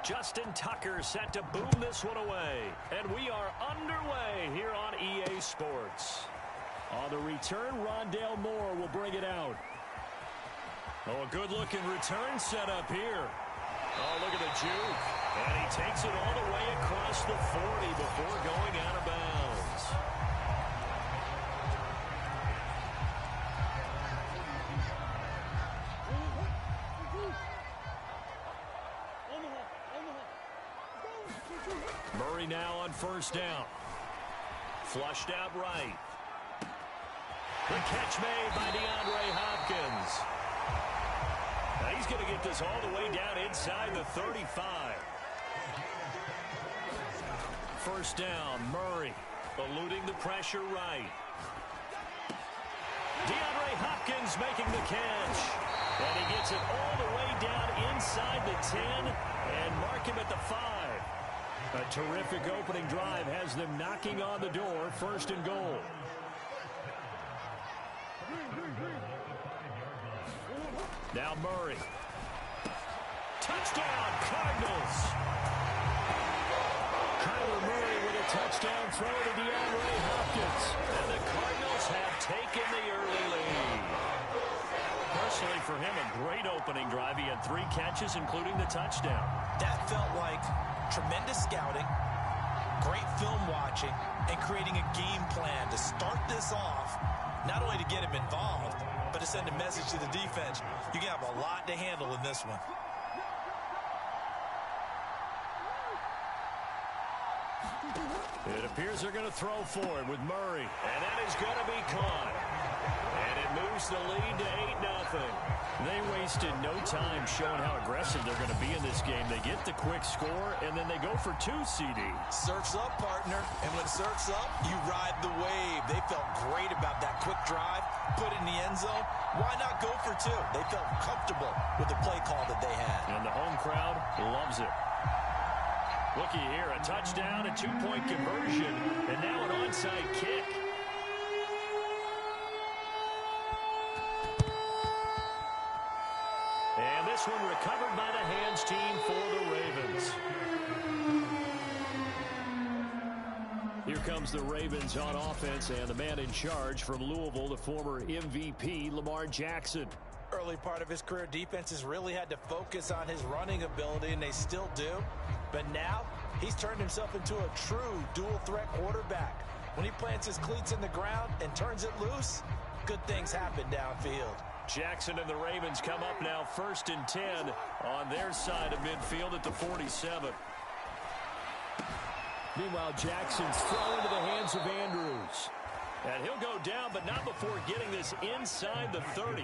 Justin Tucker set to boom this one away. And we are underway here on EA Sports. On the return, Rondale Moore will bring it out. Oh, a good-looking return set up here. Oh, look at the juke. And he takes it all the way across the 40 before going out of bounds. Murray now on first down. Flushed out right. The catch made by DeAndre Hopkins. Now he's going to get this all the way down inside the 35. First down, Murray eluding the pressure right. DeAndre Hopkins making the catch. And he gets it all the way down inside the 10 and mark him at the 5. A terrific opening drive has them knocking on the door, first and goal. Now Murray. Touchdown, Cardinals. Kyler Murray with a touchdown throw to DeAndre Hopkins. And the Cardinals have taken the early lead. Personally, for him, a great opening drive. He had 3 catches, including the touchdown. That felt like tremendous scouting, great film watching, and creating a game plan to start this off, not only to get him involved, but to send a message to the defense. You can have a lot to handle in this one. It appears they're going to throw for it with Murray. And that is going to be caught. And it moves the lead to 8-0. They wasted no time showing how aggressive they're going to be in this game. They get the quick score, and then they go for 2, CD. Surf's up, partner. And when surf's up, you ride the wave. They felt great about that quick drive, put it in the end zone. Why not go for 2? They felt comfortable with the play call that they had. And the home crowd loves it. Looky here, a touchdown, a 2-point conversion, and now an onside kick. And this one recovered by the hands team for the Ravens. Here comes the Ravens on offense, and the man in charge from Louisville, the former MVP, Lamar Jackson. Early part of his career, defenses really had to focus on his running ability, and they still do. But now, he's turned himself into a true dual-threat quarterback. When he plants his cleats in the ground and turns it loose, good things happen downfield. Jackson and the Ravens come up now first and 10 on their side of midfield at the 47. Meanwhile, Jackson's thrown into the hands of Andrews. And he'll go down, but not before getting this inside the 30.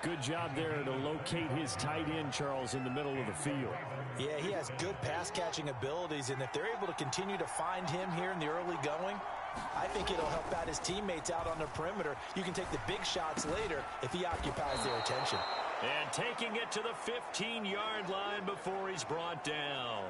Good job there to locate his tight end, Charles, in the middle of the field. Yeah, he has good pass-catching abilities, and if they're able to continue to find him here in the early going, I think it'll help out his teammates out on the perimeter. You can take the big shots later if he occupies their attention. And taking it to the 15-yard line before he's brought down.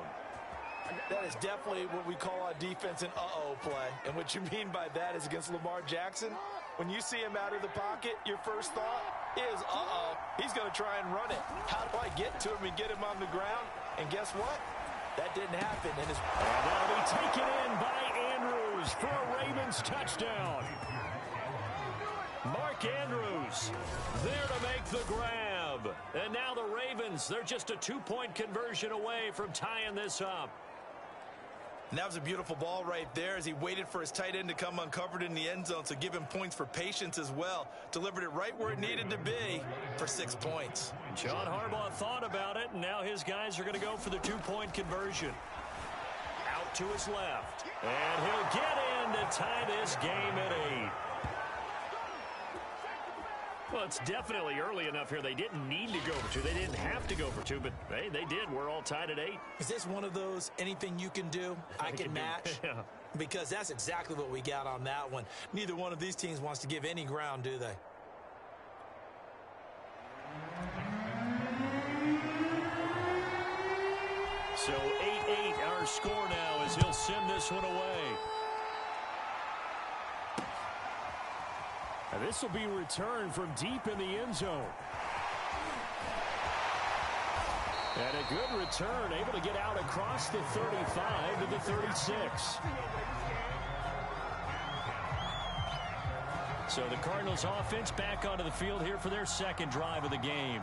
That is definitely what we call on defense an uh-oh play. And what you mean by that is against Lamar Jackson, when you see him out of the pocket, your first thought is, uh-oh, he's going to try and run it. How do I get to him and get him on the ground? And guess what? That didn't happen. And that'll be taken in by Andrews for a Ravens touchdown. Mark Andrews there to make the grab. And now the Ravens, they're just a 2-point conversion away from tying this up. And that was a beautiful ball right there as he waited for his tight end to come uncovered in the end zone, so give him points for patience as well. Delivered it right where it needed to be for 6 points. John Harbaugh thought about it, and now his guys are going to go for the 2-point conversion. Out to his left, and he'll get in to tie this game at 8. Well, it's definitely early enough here. They didn't need to go for 2. They didn't have to go for 2, but hey, they did. We're all tied at 8. Is this one of those anything you can do, I can match? Yeah. Because that's exactly what we got on that one. Neither one of these teams wants to give any ground, do they? So 8-8 our score now as he'll send this one away. Now this will be returned from deep in the end zone. And a good return, able to get out across the 35 to the 36. So the Cardinals offense back onto the field here for their second drive of the game.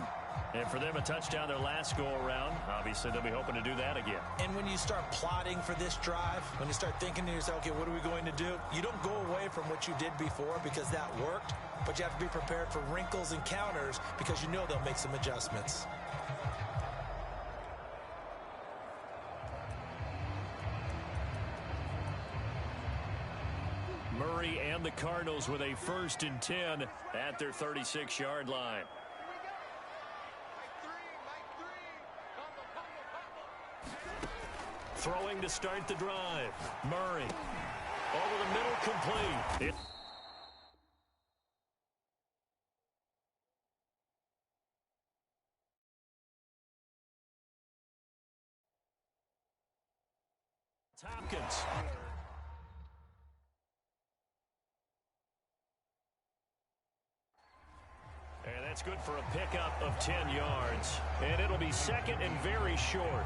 And for them, a touchdown their last go-around. Obviously, they'll be hoping to do that again. And when you start plotting for this drive, when you start thinking to yourself, okay, what are we going to do? You don't go away from what you did before because that worked, but you have to be prepared for wrinkles and counters because you know they'll make some adjustments. Murray and the Cardinals with a 1st and 10 at their 36-yard line. Throwing to start the drive. Murray. Over the middle, complete. Hopkins. And that's good for a pickup of 10 yards. And it'll be second and very short.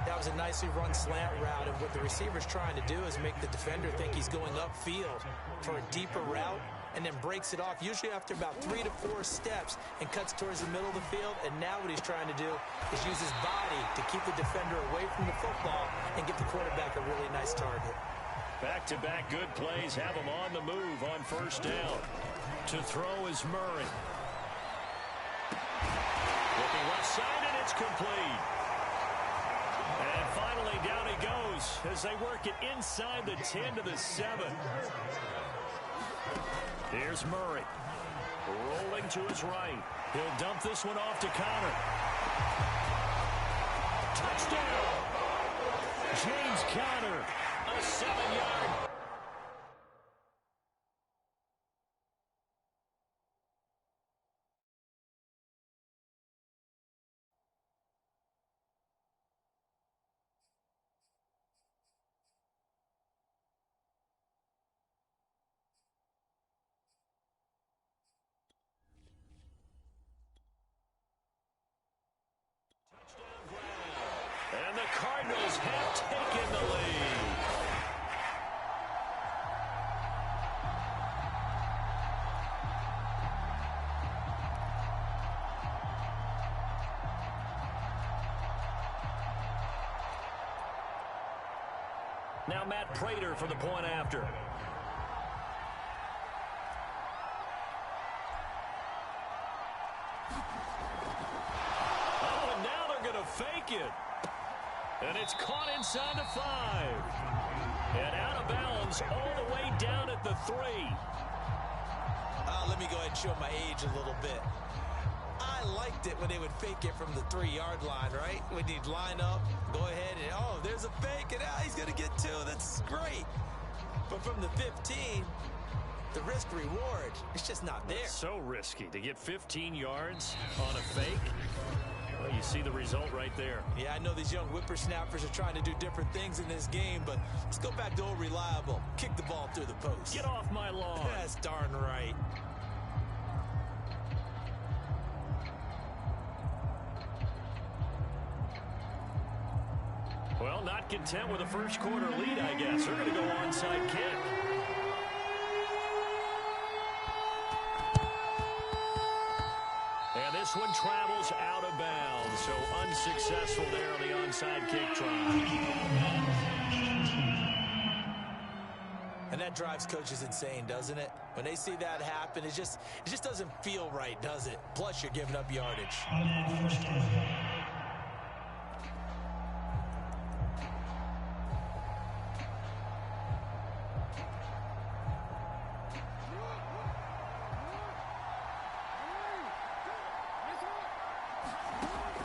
That was a nicely run slant route, and what the receiver's trying to do is make the defender think he's going upfield for a deeper route and then breaks it off, usually after about 3 to 4 steps, and cuts towards the middle of the field. And now what he's trying to do is use his body to keep the defender away from the football and give the quarterback a really nice target. Back-to-back good plays have him on the move on 1st down. To throw is Murray. Looking left side, and it's complete. And finally, down he goes as they work it inside the 10 to the 7. Here's Murray. Rolling to his right. He'll dump this one off to Connor. Touchdown! James Conner, a 7-yard. And the Cardinals have taken the lead. Now Matt Prater for the point after. Oh, and now they're going to fake it. And it's caught inside the 5. And out of bounds all the way down at the 3. Let me go ahead and show my age a little bit. I liked it when they would fake it from the 3-yard line, right? When you'd line up, go ahead, and oh, there's a fake, and he's going to get 2. That's great. But from the 15, the risk-reward, it's just not there. It's so risky to get 15 yards on a fake. Well, you see the result right there. Yeah, I know these young whippersnappers are trying to do different things in this game, but let's go back to old reliable. Kick the ball through the post. Get off my lawn. That's darn right. Well, not content with a first quarter lead, I guess. They're going to go onside kick. And this one travels out of bounds, so unsuccessful there on the onside kick try. And that drives coaches insane, doesn't it? When they see that happen, it just doesn't feel right, does it? Plus, you're giving up yardage.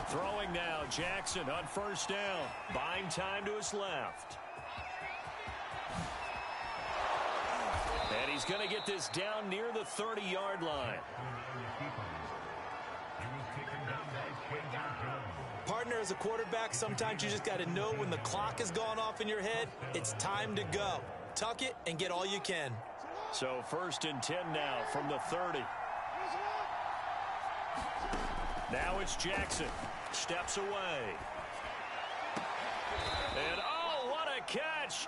Throwing now, Jackson on 1st down. Buying time to his left. And he's going to get this down near the 30-yard line. Partner, as a quarterback, sometimes you just got to know when the clock has gone off in your head, it's time to go. Tuck it and get all you can. So 1st and 10 now from the 30. Now it's Jackson. Steps away. And, oh, what a catch.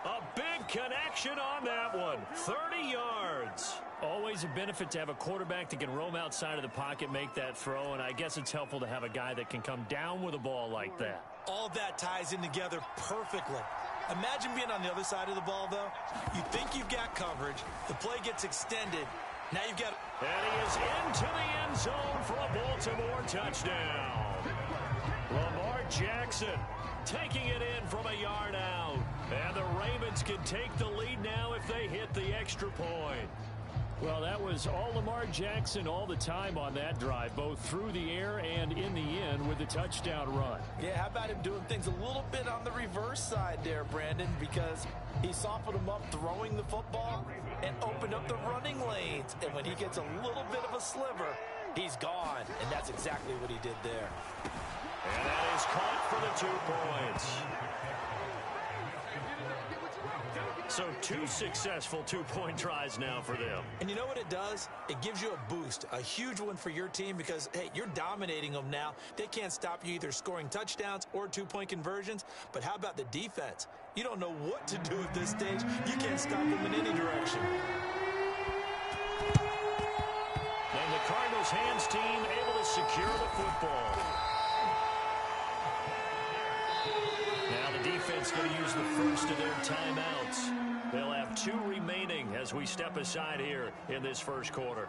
A big connection on that one. 30 yards. Always a benefit to have a quarterback that can roam outside of the pocket, make that throw, and I guess it's helpful to have a guy that can come down with a ball like that. All that ties in together perfectly. Imagine being on the other side of the ball, though. You think you've got coverage. The play gets extended. Now you've got... And he is into the end zone for a Baltimore touchdown. Lamar Jackson taking it in from a yard out. And the Ravens can take the lead now if they hit the extra point. Well, that was all Lamar Jackson all the time on that drive, both through the air and in the end with the touchdown run. Yeah, how about him doing things a little bit on the reverse side there, Brandon, because he softened him up throwing the football and opened up the running lanes. And when he gets a little bit of a sliver, he's gone. And that's exactly what he did there. And that is caught for the 2 points. So 2 successful two-point tries now for them. And you know what it does? It gives you a boost, a huge one for your team because, hey, you're dominating them now. They can't stop you either scoring touchdowns or 2-point conversions. But how about the defense? You don't know what to do at this stage. You can't stop them in any direction. And the Cardinals hands team able to secure the football. Now the defense going to use the first of their timeouts. They'll have 2 remaining as we step aside here in this first quarter.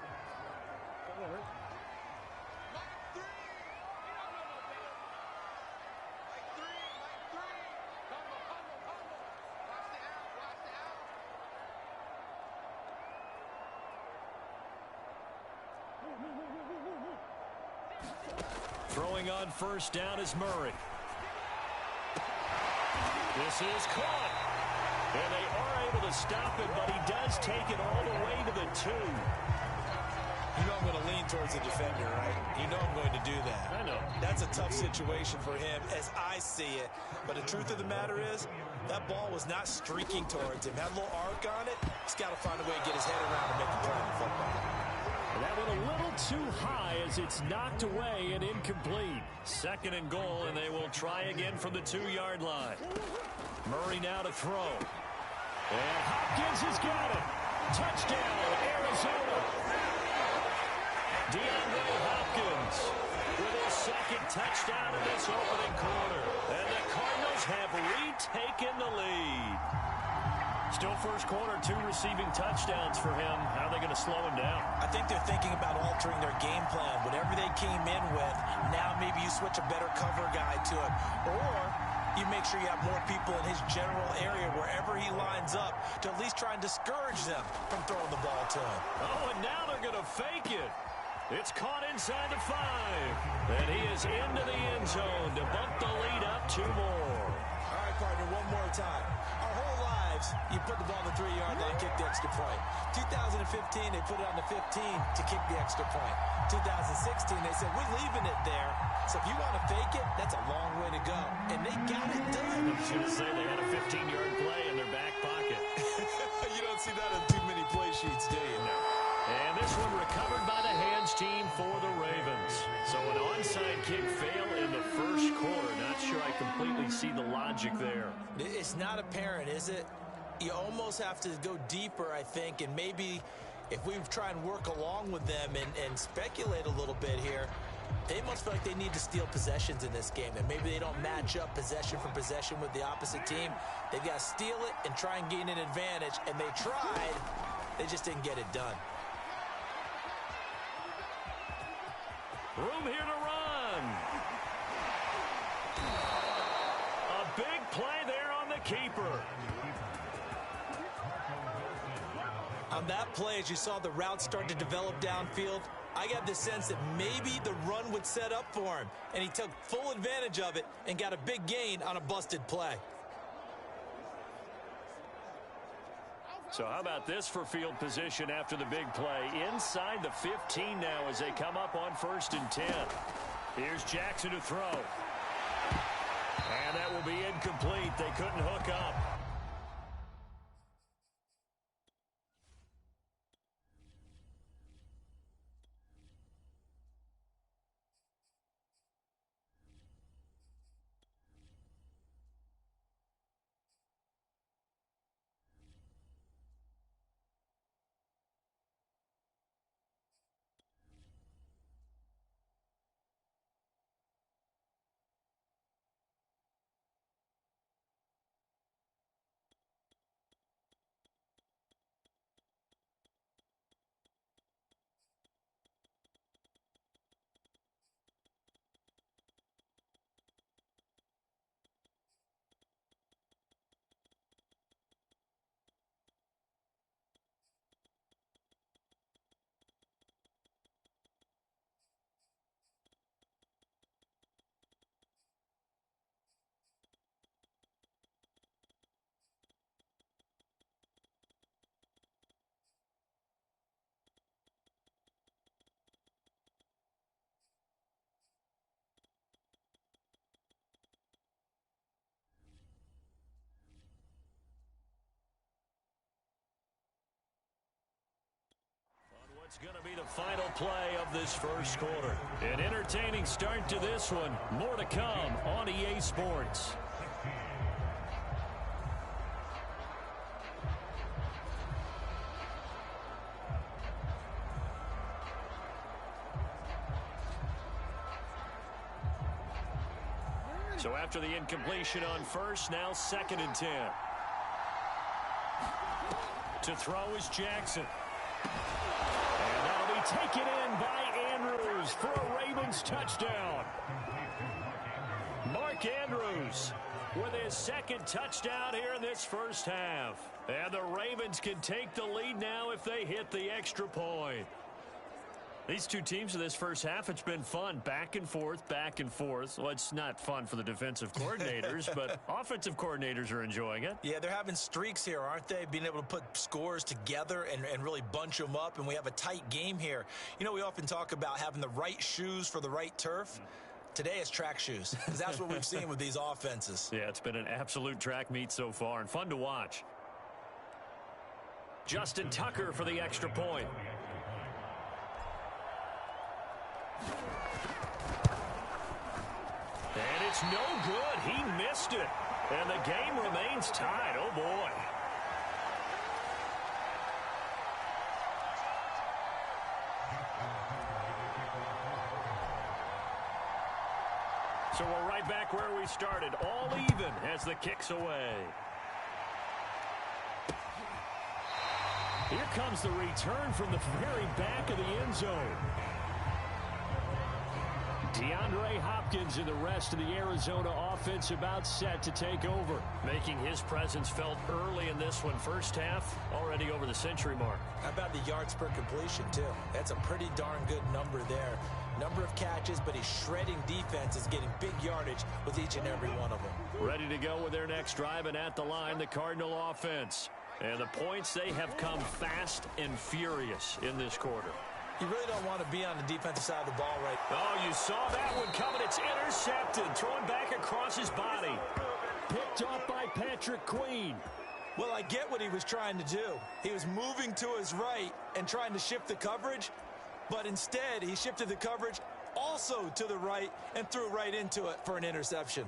Throwing on first down is Murray. This is caught. And they are able to stop it, but he does take it all the way to the 2. You know I'm going to lean towards the defender, right? You know I'm going to do that. I know. That's a tough situation for him as I see it. But the truth of the matter is, that ball was not streaking towards him. Had a little arc on it. He's got to find a way to get his head around and make the play on the football. And that went a little too high as it's knocked away and incomplete. 2nd and goal, and they will try again from the 2-yard line. Murray now to throw. And Hopkins has got it. Touchdown, Arizona. DeAndre Hopkins with his 2nd touchdown in this opening quarter. And the Cardinals have retaken the lead. Still first quarter, 2 receiving touchdowns for him. How are they going to slow him down? I think they're thinking about altering their game plan. Whatever they came in with, now maybe you switch a better cover guy to it. Or you make sure you have more people in his general area wherever he lines up to at least try and discourage them from throwing the ball to him. Oh, and now they're going to fake it. It's caught inside the 5. And he is into the end zone to bump the lead up 2 more. All right, partner, one more time. Our whole lives, you put the ball on the 3-yard line, kick the extra point. 2015, they put it on the 15 to kick the extra point. 2016, they said, we're leaving it there. So if you want to fake it, that's a long way to go. And they got it done. I was going to say they had a 15-yard play in their back pocket. You don't see that on too many play sheets, do you? No. And this one recovered by the hands team for the Ravens. So an onside kick fail in the first quarter. Not sure I completely see the logic there. It's not apparent, is it? You almost have to go deeper, I think, and maybe if we try and work along with them and speculate a little bit here, they must feel like they need to steal possessions in this game, and maybe they don't match up possession for possession with the opposite team. They've got to steal it and try and gain an advantage, and they tried. They just didn't get it done. Room here to run. A big play there on the keeper. On that play, as you saw the route start to develop downfield, I got the sense that maybe the run would set up for him, and he took full advantage of it and got a big gain on a busted play. So how about this for field position after the big play? Inside the 15 now as they come up on 1st and 10. Here's Jackson to throw. And that will be incomplete. They couldn't hook up. It's going to be the final play of this first quarter. An entertaining start to this one. More to come on EA Sports. So after the incompletion on first, now 2nd and 10. To throw is Jackson. And that'll be taken in by Andrews for a Ravens touchdown. Mark Andrews with his 2nd touchdown here in this first half. And the Ravens can take the lead now if they hit the extra point. These two teams in this first half, it's been fun. Back and forth, back and forth. Well, it's not fun for the defensive coordinators, but offensive coordinators are enjoying it. Yeah, they're having streaks here, aren't they? Being able to put scores together and really bunch them up, and we have a tight game here. You know, we often talk about having the right shoes for the right turf. Today it's track shoes, because that's what we've seen with these offenses. Yeah, it's been an absolute track meet so far, and fun to watch. Justin Tucker for the extra point. And it's no good. He missed it. And the game remains tied. Oh, boy. So we're right back where we started. All even as the kick's away. Here comes the return from the very back of the end zone. DeAndre Hopkins and the rest of the Arizona offense about set to take over, making his presence felt early in this one. First half, already over the century mark. How about the yards per completion, too? That's a pretty darn good number there. Number of catches, but he's shredding defense, is getting big yardage with each and every one of them. Ready to go with their next drive, and at the line, the Cardinal offense. And the points, they have come fast and furious in this quarter. You really don't want to be on the defensive side of the ball right now. Oh, you saw that one coming. It's intercepted. Thrown back across his body. Picked off by Patrick Queen. Well, I get what he was trying to do. He was moving to his right and trying to shift the coverage, but instead he shifted the coverage also to the right and threw right into it for an interception.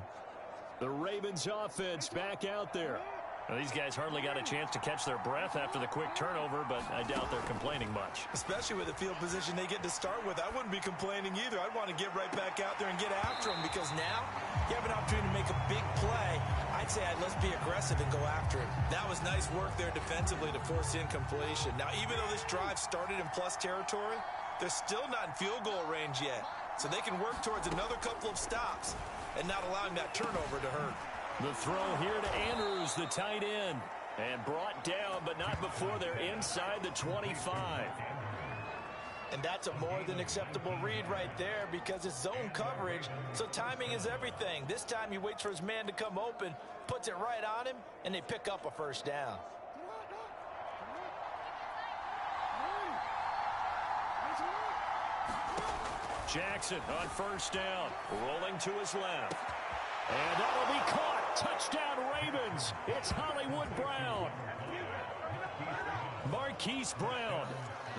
The Ravens offense back out there. Now, these guys hardly got a chance to catch their breath after the quick turnover, but I doubt they're complaining much. Especially with the field position they get to start with. I wouldn't be complaining either. I'd want to get right back out there and get after them, because now you have an opportunity to make a big play. I'd say let's be aggressive and go after it. That was nice work there defensively to force incompletion. Now, even though this drive started in plus territory, they're still not in field goal range yet. So they can work towards another couple of stops and not allowing that turnover to hurt. The throw here to Andrews, the tight end. And brought down, but not before they're inside the 25. And that's a more than acceptable read right there, because it's zone coverage, so timing is everything. This time he waits for his man to come open, puts it right on him, and they pick up a first down. Jackson on first down, rolling to his left. And that'll be caught. Touchdown Ravens. It's Hollywood Brown. Marquise Brown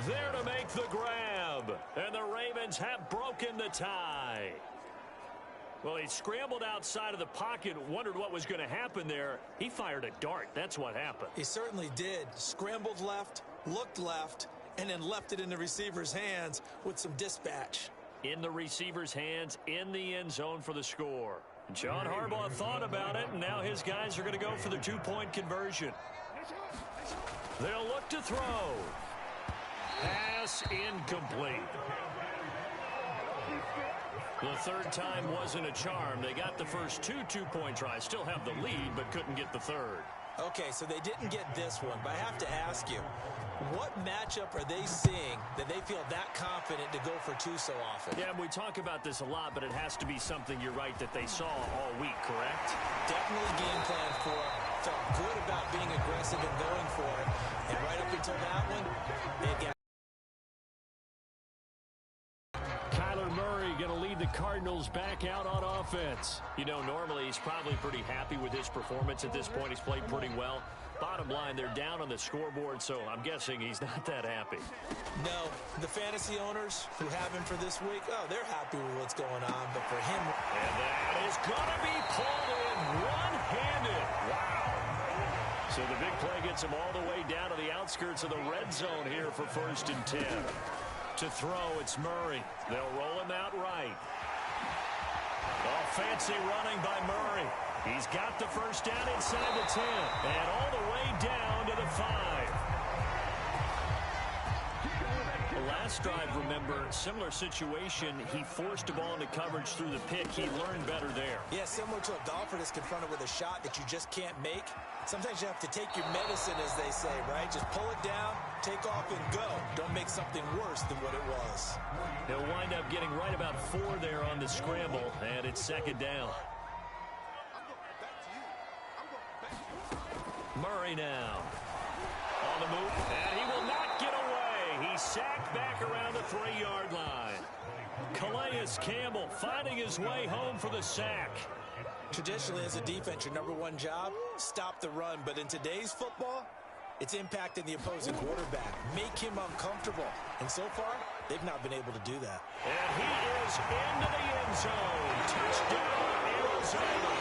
there to make the grab. And the Ravens have broken the tie. Well, he scrambled outside of the pocket, wondered what was going to happen there. He fired a dart. That's what happened. He certainly did. Scrambled left, looked left, and then left it in the receiver's hands with some dispatch. In the receiver's hands, in the end zone for the score. John Harbaugh thought about it, and now his guys are going to go for the two-point conversion. They'll look to throw. Pass incomplete. The third time wasn't a charm. They got the first two-point tries. Still have the lead, but couldn't get the third. Okay, so they didn't get this one, but I have to ask you, what matchup are they seeing that they feel that confident to go for two so often? Yeah, we talk about this a lot, but it has to be something, you're right, that they saw all week, correct? Definitely game plan for it. Felt good about being aggressive and going for it. And right up until that one, they got... Kyler Murray going to lead the Cardinals back out on offense. You know, normally he's probably pretty happy with his performance at this point. He's played pretty well. Bottom line, they're down on the scoreboard, so I'm guessing he's not that happy. No, the fantasy owners who have him for this week, oh, they're happy with what's going on. But for him... And that is going to be pulled in one-handed. Wow. So the big play gets him all the way down to the outskirts of the red zone here for 1st and 10. To throw, it's Murray. They'll roll him out right. Oh, fancy running by Murray. He's got the first down inside the 10 and all the way down to the 5. The last drive, remember, similar situation. He forced a ball into coverage through the pick. He learned better there. Yeah, similar to a golfer that's confronted with a shot that you just can't make. Sometimes you have to take your medicine, as they say, right? Just pull it down, take off, and go. Don't make something worse than what it was. He'll wind up getting right about 4 there on the scramble, and it's 2nd down. Murray now. On the move, and he will not get away. He's sacked back around the 3-yard line. Calais Campbell finding his way home for the sack. Traditionally, as a defense, your #1 job, stop the run. But in today's football, it's impacting the opposing quarterback. Make him uncomfortable. And so far, they've not been able to do that. And he is into the end zone. Touchdown, Arizona.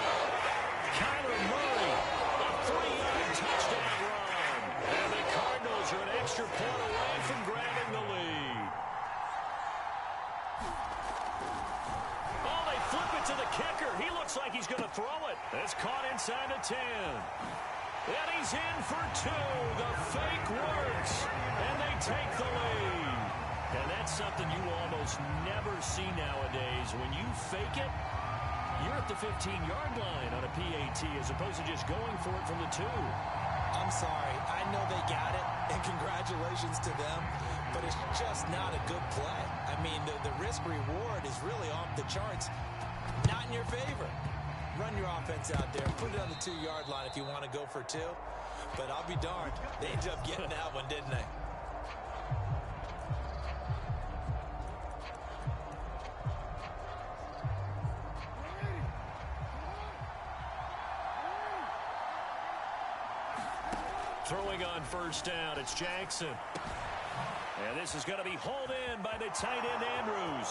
Kyler Murray, a 3-yard touchdown run. And the Cardinals are an extra point away from grabbing the lead. Oh, they flip it to the kicker. He looks like he's going to throw it. It's caught inside the 10. And he's in for 2. The fake works. And they take the lead. And that's something you almost never see nowadays. When you fake it, you're at the 15-yard line on a PAT as opposed to just going for it from the 2. I'm sorry. I know they got it, and congratulations to them, but it's just not a good play. I mean, the risk-reward is really off the charts. Not in your favor. Run your offense out there. Put it on the 2-yard line if you want to go for 2. But I'll be darned. They ended up getting that one, didn't they? Throwing on 1st down, it's Jackson. And this is going to be hauled in by the tight end, Andrews.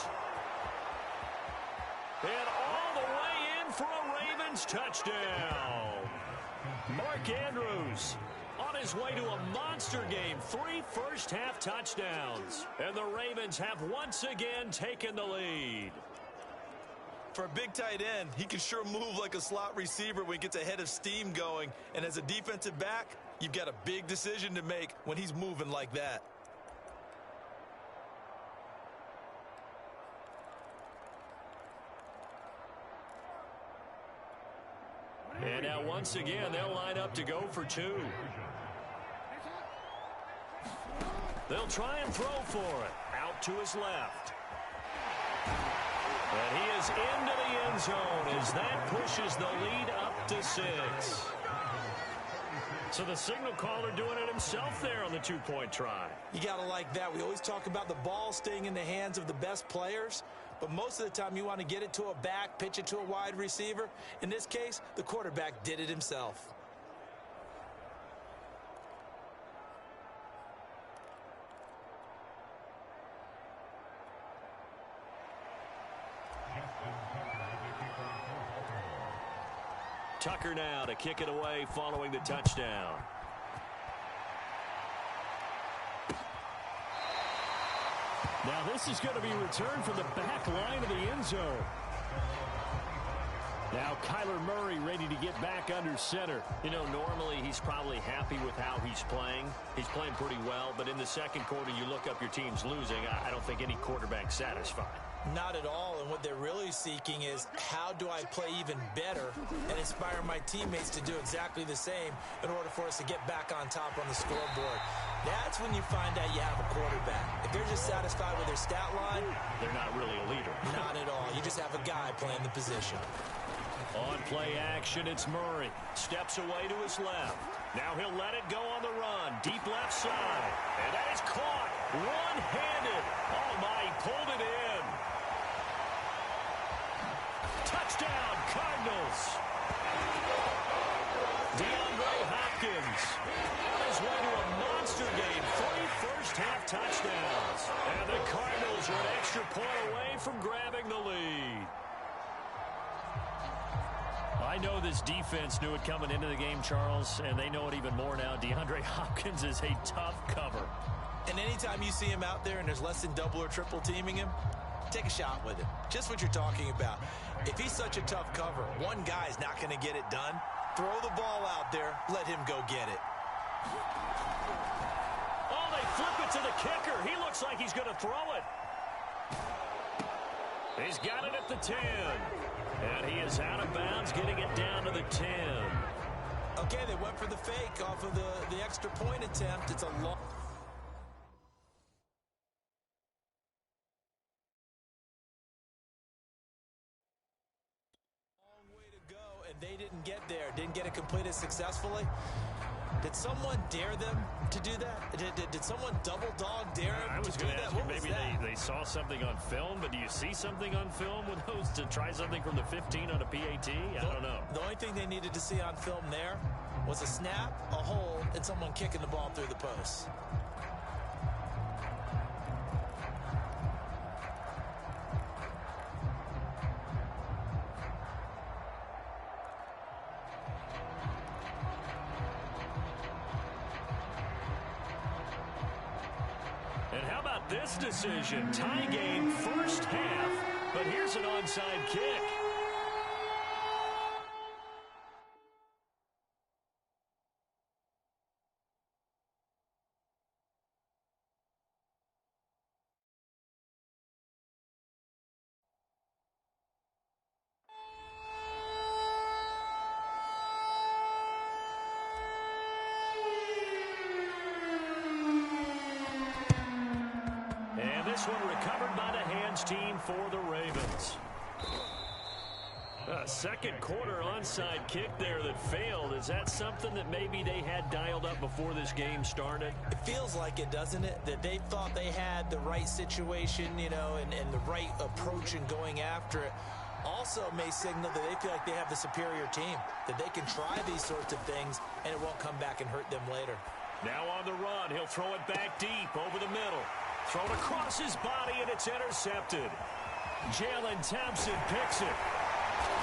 And all the way in for a Ravens touchdown. Mark Andrews on his way to a monster game. 3 first-half touchdowns. And the Ravens have once again taken the lead. For a big tight end, he can sure move like a slot receiver when he gets a head of steam going. And as a defensive back, you've got a big decision to make when he's moving like that. And now once again, they'll line up to go for 2. They'll try and throw for it. Out to his left. And he is into the end zone as that pushes the lead up to 6. So the signal caller doing it himself there on the 2-point try. You got to like that. We always talk about the ball staying in the hands of the best players, but most of the time you want to get it to a back, pitch it to a wide receiver. In this case, the quarterback did it himself. Tucker now to kick it away following the touchdown. Now this is going to be returned from the back line of the end zone. Now Kyler Murray ready to get back under center. You know, normally he's probably happy with how he's playing. He's playing pretty well, but in the second quarter you look up your team's losing. I don't think any quarterback's satisfied. Not at all, and what they're really seeking is how do I play even better and inspire my teammates to do exactly the same in order for us to get back on top on the scoreboard. That's when you find out you have a quarterback. If they're just satisfied with their stat line, they're not really a leader. Not at all. You just have a guy playing the position. On play action, it's Murray. Steps away to his left. Now he'll let it go on the run. Deep left side. And that is caught. One-handed. Oh, my, he pulled it in. Touchdown, Cardinals. DeAndre Hopkins Hopkins on his way to a monster game. 3 first-half touchdowns. And the Cardinals are an extra point away from grabbing the lead. I know this defense knew it coming into the game, Charles, and they know it even more now. DeAndre Hopkins is a tough cover. And anytime you see him out there and there's less than double or triple teaming him, take a shot with him. Just what you're talking about. If he's such a tough cover, one guy's not going to get it done. Throw the ball out there. Let him go get it. Oh, they flip it to the kicker. He looks like he's going to throw it. He's got it at the 10. And he is out of bounds, getting it down to the 10. Okay, they went for the fake off of the extra point attempt. It's a long way to go, and they didn't get there. Didn't get it completed successfully. Did someone dare them to do that? Did someone double dog dare them I was to do going to that? ask you, What was maybe that? they saw something on film, but do you see something on film with those to try something from the 15 on a PAT? I don't know. The only thing they needed to see on film there was a snap, a hold, and someone kicking the ball through the post. And how about this decision? Tie game first half, but here's an onside kick. And this one recovered by the hands team for the Ravens. A second quarter onside kick there that failed. Is that something that maybe they had dialed up before this game started? It feels like it, doesn't it? That they thought they had the right situation, you know, and the right approach in going after it. Also may signal that they feel like they have the superior team, that they can try these sorts of things, and it won't come back and hurt them later. Now on the run, he'll throw it back deep over the middle. Thrown across his body, and it's intercepted. Jalen Thompson picks it.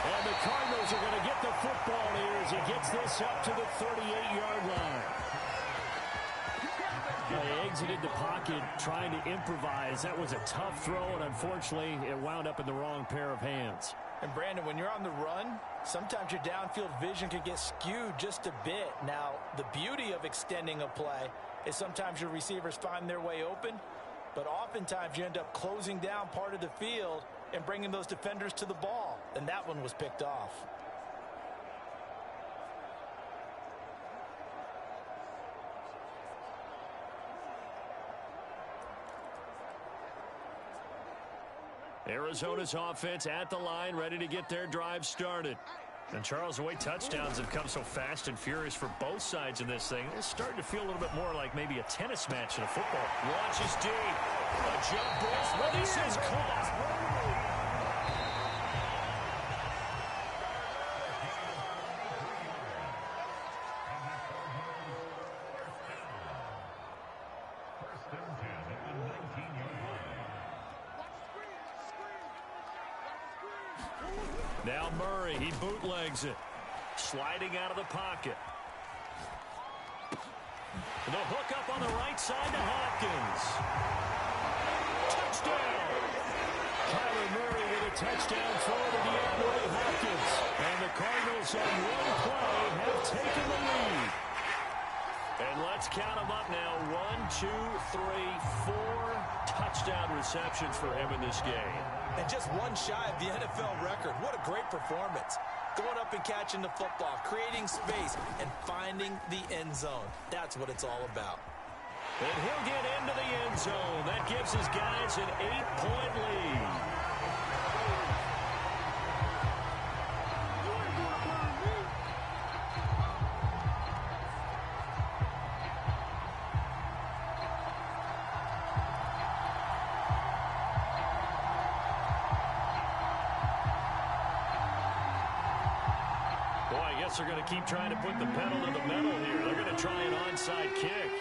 And the Cardinals are going to get the football here as he gets this up to the 38-yard line. They exited the pocket trying to improvise. That was a tough throw, and unfortunately, it wound up in the wrong pair of hands. And, Brandon, when you're on the run, sometimes your downfield vision can get skewed just a bit. Now, the beauty of extending a play is sometimes your receivers find their way open, but oftentimes you end up closing down part of the field and bringing those defenders to the ball. And that one was picked off. Arizona's offense at the line, ready to get their drive started. And Charles, the way touchdowns have come so fast and furious for both sides in this thing, it's starting to feel a little bit more like maybe a tennis match than a football. Launches deep. A jump ball. This is caught. Now Murray, he bootlegs it. Sliding out of the pocket. The hook up on the right side to Hopkins. Touchdown! Kyler Murray with a touchdown throw to DeAndre Hopkins. And the Cardinals on one play have taken the lead. And let's count them up now. 1, 2, 3, 4 touchdown receptions for him in this game. And just one shy of the NFL record. What a great performance. Going up and catching the football, creating space, and finding the end zone. That's what it's all about. And he'll get into the end zone. That gives his guys an 8-point lead. guess they're going to keep trying to put the pedal to the metal here. They're going to try an onside kick.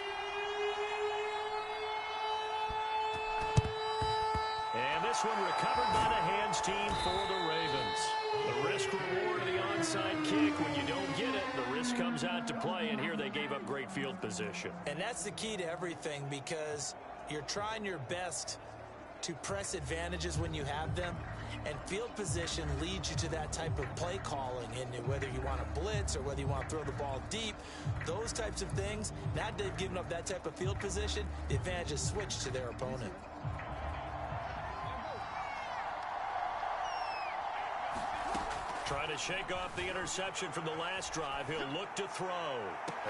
And this one recovered by the hands team for the Ravens. The risk reward of the onside kick. When you don't get it, the risk comes out to play, and here they gave up great field position. And that's the key to everything, because you're trying your best to press advantages when you have them, and field position leads you to that type of play calling. And whether you want to blitz or whether you want to throw the ball deep, those types of things, now that they've given up that type of field position, the advantage is switched to their opponent. Trying to shake off the interception from the last drive. He'll look to throw.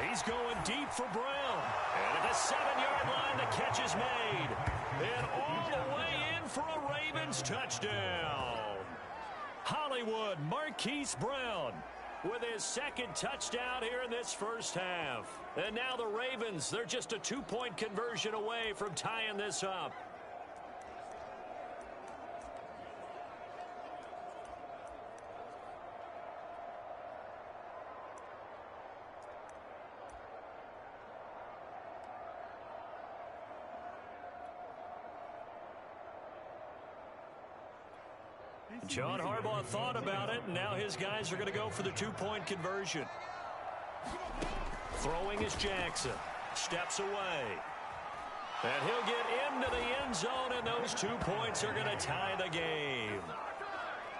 He's going deep for Brown. And at the 7-yard line, the catch is made. And all the way in for a Ravens touchdown. Hollywood Marquise Brown with his second touchdown here in this first half. And now the Ravens, they're just a 2-point conversion away from tying this up. John Harbaugh thought about it, and now his guys are going to go for the 2-point conversion. Throwing is Jackson. Steps away. And he'll get into the end zone, and those 2 points are going to tie the game.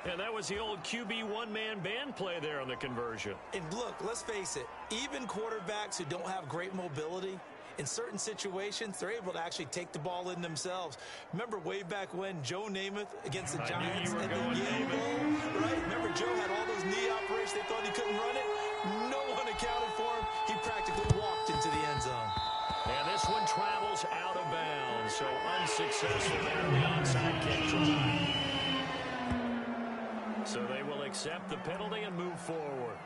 And that was the old QB one-man band play there on the conversion. And look, let's face it, even quarterbacks who don't have great mobility, in certain situations, they're able to actually take the ball in themselves. Remember way back when Joe Namath against the Giants at the Yale Bowl, right? Remember Joe had all those knee operations. They thought he couldn't run it. No one accounted for him. He practically walked into the end zone. And this one travels out of bounds, so unsuccessful there in the onside kick try. So they will accept the penalty and move forward.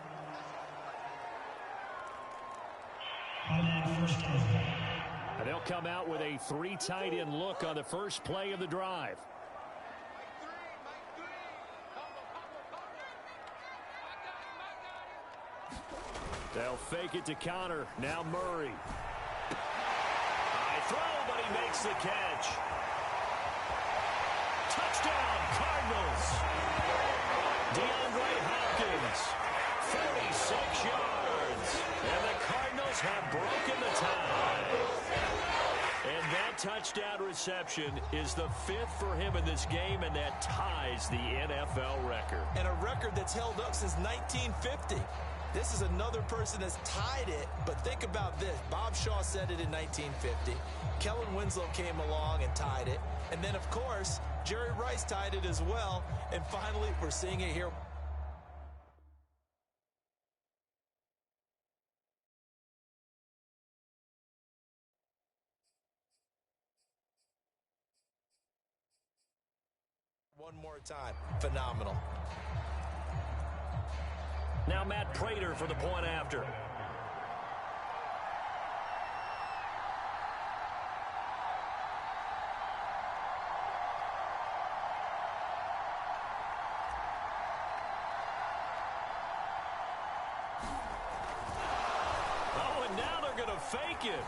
And they'll come out with a 3 tight end look on the first play of the drive. They'll fake it to Connor. Now Murray. High throw, but he makes the catch. Touchdown, Cardinals. DeAndre Hopkins, 46 yards. And the Cardinals have broken the tie. And that touchdown reception is the 5th for him in this game, and that ties the NFL record. And a record that's held up since 1950. This is another person that's tied it, but think about this. Bob Shaw said it in 1950. Kellen Winslow came along and tied it. And then, of course, Jerry Rice tied it as well. And finally, we're seeing it here. One more time. Phenomenal. Now Matt Prater for the point after. Oh, and now they're going to fake it.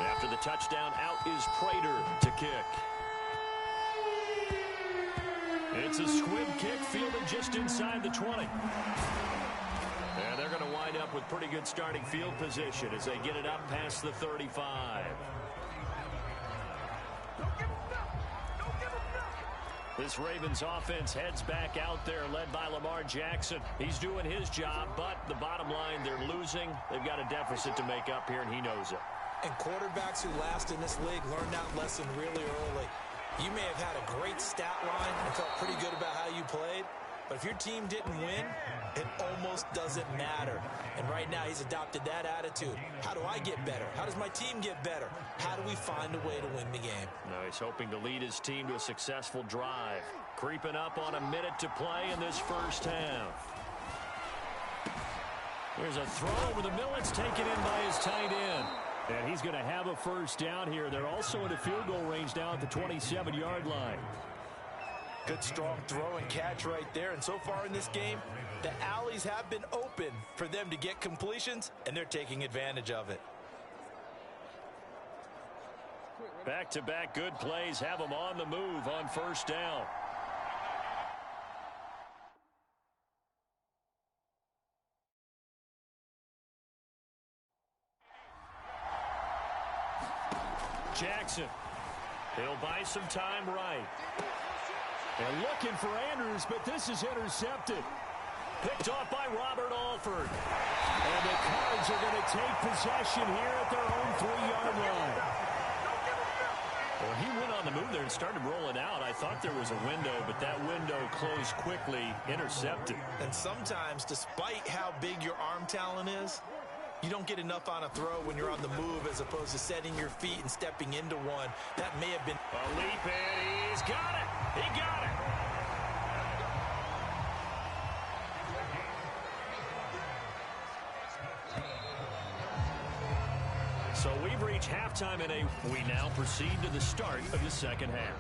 After the touchdown, out is Prater to kick. It's a squib kick fielded just inside the 20. And they're going to wind up with pretty good starting field position as they get it up past the 35. This Ravens offense heads back out there, led by Lamar Jackson. He's doing his job, but the bottom line, they're losing. They've got a deficit to make up here, and he knows it. And quarterbacks who last in this league learn that lesson really early. You may have had a great stat line and felt pretty good about how you played, but if your team didn't win, it almost doesn't matter. And right now, he's adopted that attitude. How do I get better? How does my team get better? How do we find a way to win the game? No, he's hoping to lead his team to a successful drive. Creeping up on a minute to play in this first half. There's a throw over the middle. It's taken in by his tight end. And he's going to have a first down here. They're also in a field goal range now at the 27-yard line. Good, strong throw and catch right there. And so far in this game, the alleys have been open for them to get completions, and they're taking advantage of it. Back-to-back good plays have them on the move on first down. Jackson. He'll buy some time right. They're looking for Andrews, but this is intercepted. Picked off by Robert Alford. And the Cards are going to take possession here at their own 3-yard line. Well, he went on the move there and started rolling out. I thought there was a window, but that window closed quickly, intercepted. And sometimes, despite how big your arm talent is, you don't get enough on a throw when you're on the move as opposed to setting your feet and stepping into one. That may have been a leap, and he's got it. He got it. So we've reached halftime, and we now proceed to the start of the second half.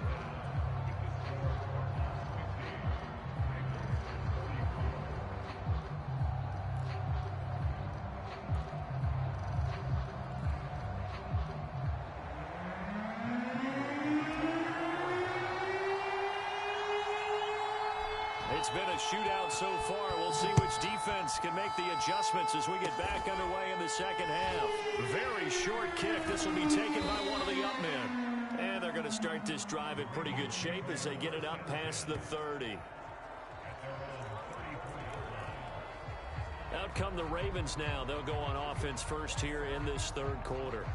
It's been a shootout so far. We'll see which defense can make the adjustments as we get back underway in the second half. Very short kick. This will be taken by one of the up men. And they're going to start this drive in pretty good shape as they get it up past the 30. Out come the Ravens now. They'll go on offense first here in this third quarter.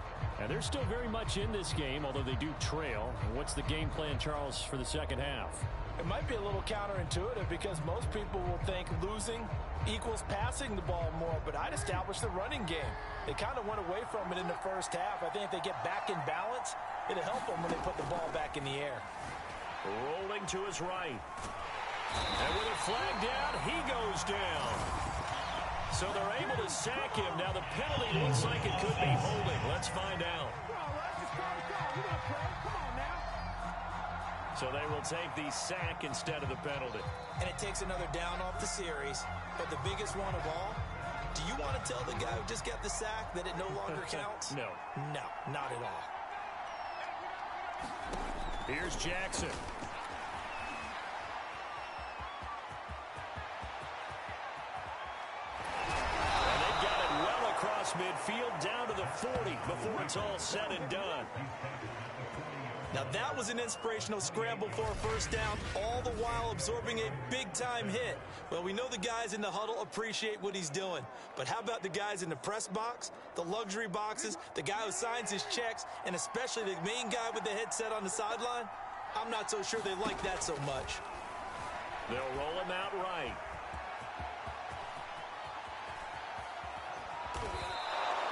And they're still very much in this game, although they do trail. What's the game plan, Charles, for the second half? It might be a little counterintuitive because most people will think losing equals passing the ball more, but I'd establish the running game. They kind of went away from it in the first half. I think if they get back in balance, it'll help them when they put the ball back in the air. Rolling to his right. And with a flag down, he goes down. So they're able to sack him. Now the penalty looks like it could be holding. Let's find out. So they will take the sack instead of the penalty. And it takes another down off the series. But the biggest one of all, do you want to tell the guy who just got the sack that it no longer counts? No. No, not at all. Here's Jackson. And they've got it well across midfield down to the 40 before it's all said and done. Now that was an inspirational scramble for a first down, all the while absorbing a big-time hit. Well, we know the guys in the huddle appreciate what he's doing. But how about the guys in the press box, the luxury boxes, the guy who signs his checks, and especially the main guy with the headset on the sideline? I'm not so sure they like that so much. They'll roll him out right.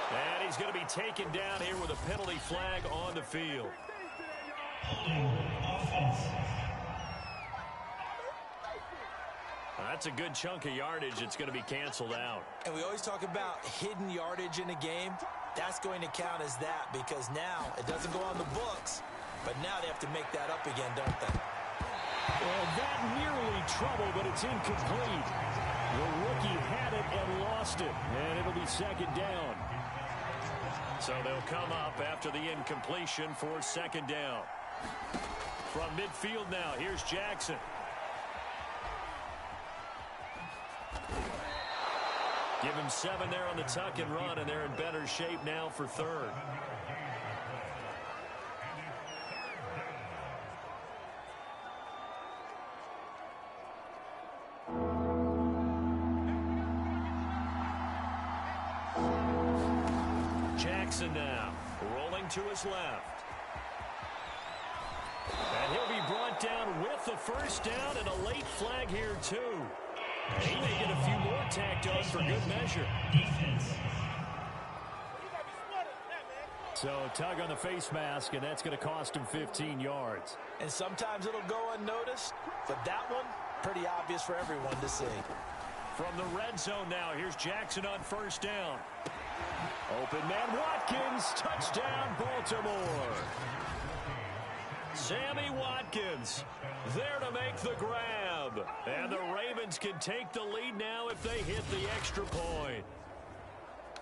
And he's going to be taken down here with a penalty flag on the field. That's a good chunk of yardage. It's going to be canceled out. And we always talk about hidden yardage in a game. That's going to count as that because now it doesn't go on the books, but now they have to make that up again, don't they? Well, that nearly trouble, but it's incomplete. The rookie had it and lost it, and it'll be second down. So they'll come up after the incompletion for second down. From midfield now, here's Jackson. Give him 7 there on the tuck and run, and they're in better shape now for third. now. Rolling to his left. And he'll be brought down with the first down and a late flag here, too. And he may get a few more tacked on for good measure. So tug on the face mask, and that's going to cost him 15 yards. And sometimes it'll go unnoticed, but that one, pretty obvious for everyone to see. From the red zone now, here's Jackson on first down. Open man Watkins, touchdown Baltimore. Sammy Watkins there to make the grab. And the Ravens can take the lead now if they hit the extra point.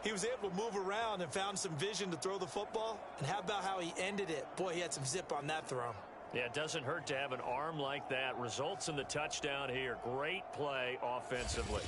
He was able to move around and found some vision to throw the football. And how about how he ended it? Boy, he had some zip on that throw. Yeah, it doesn't hurt to have an arm like that. Results in the touchdown here. Great play offensively.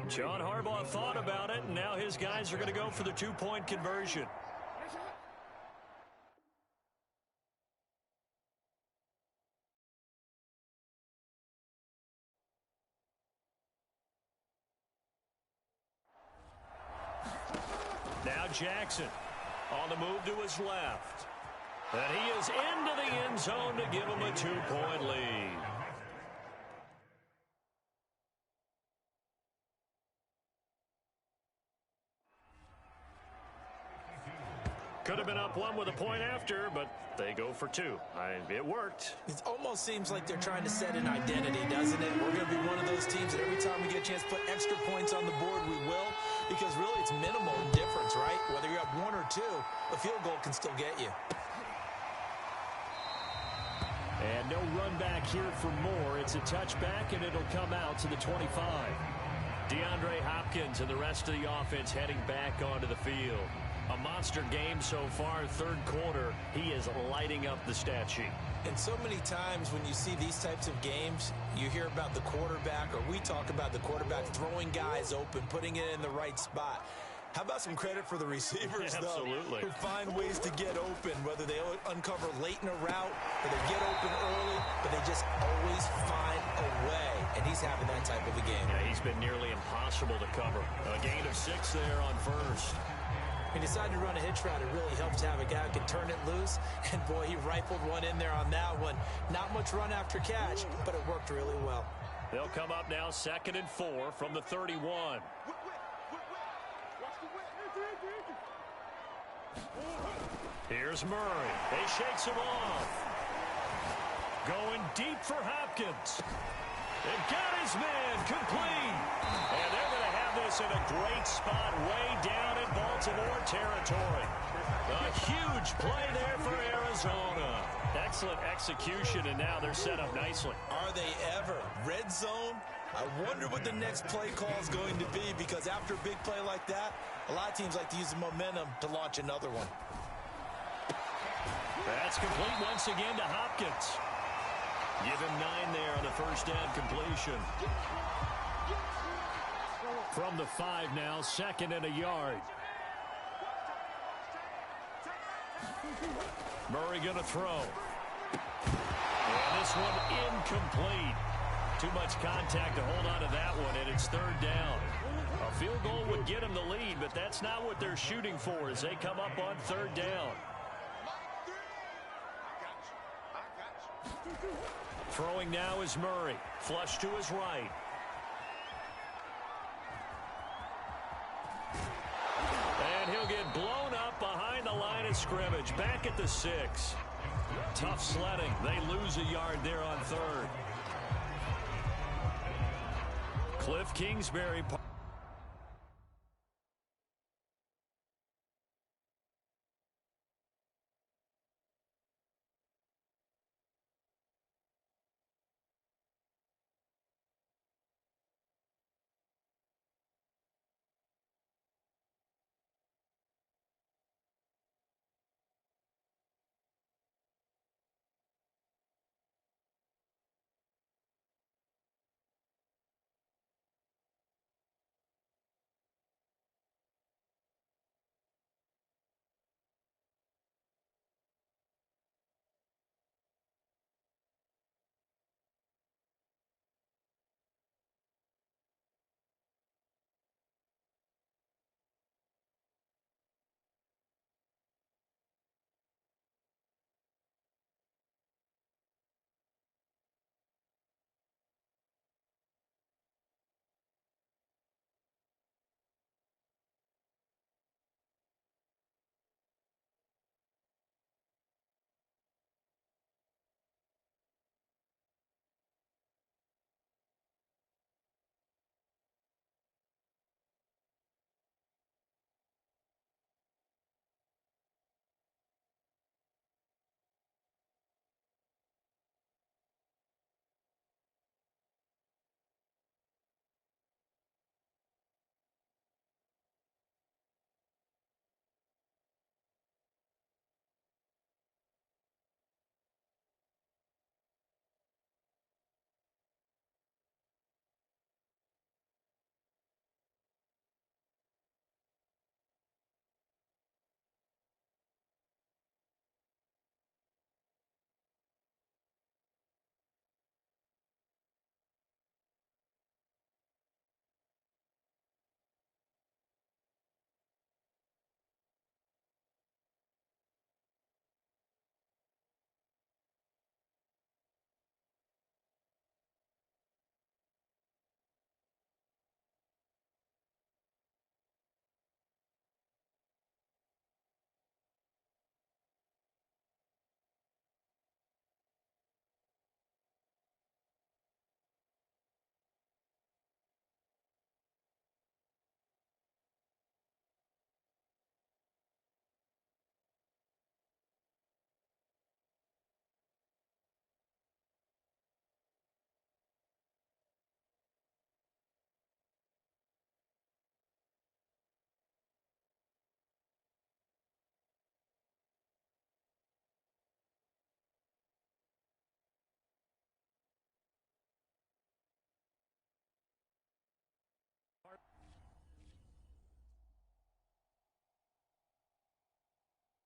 John Harbaugh thought about it, and now his guys are going to go for the two-point conversion. Now Jackson on the move to his left. And he is into the end zone to give him a two-point lead. Could have been up one with a point after, but they go for two. It worked. It almost seems like they're trying to set an identity, doesn't it? We're going to be one of those teams that every time we get a chance to put extra points on the board, we will. Because really, it's minimal in difference, right? Whether you're up one or two, a field goal can still get you. And no run back here for Moore. It's a touchback, and it'll come out to the 25. DeAndre Hopkins and the rest of the offense heading back onto the field. A monster game so far, third quarter. He is lighting up the stat sheet. And so many times when you see these types of games, you hear about the quarterback, or we talk about the quarterback throwing guys open, putting it in the right spot. How about some credit for the receivers, Absolutely. though, who find ways to get open, whether they uncover late in a route or they get open early, but they just always find a way. And he's having that type of a game. Yeah, he's been nearly impossible to cover. A gain of 6 there on first. He decided to run a hitch route. It really helps to have a guy who can turn it loose. And, boy, he rifled one in there on that one. Not much run after catch, but it worked really well. They'll come up now 2nd and 4 from the 31. Here's Murray. He shakes him off. Going deep for Hopkins. They've got his man complete. And they're going to have this in a great spot way down in Baltimore territory. A huge play there for Arizona. Excellent execution, and now they're set up nicely. Are they ever? Red zone? I wonder what the next play call is going to be, because after a big play like that, a lot of teams like to use the momentum to launch another one. That's complete once again to Hopkins. Give him 9 there on the first down completion. From the 5 now, 2nd and a yard. Murray going to throw. And this one incomplete. Too much contact to hold on to that one, and it's third down. A field goal would get them the lead, but that's not what they're shooting for as they come up on third down. Throwing now is Murray. Flush to his right. And he'll get blown up behind the line of scrimmage. Back at the 6. Tough sledding. They lose a yard there on third. Cliff Kingsbury.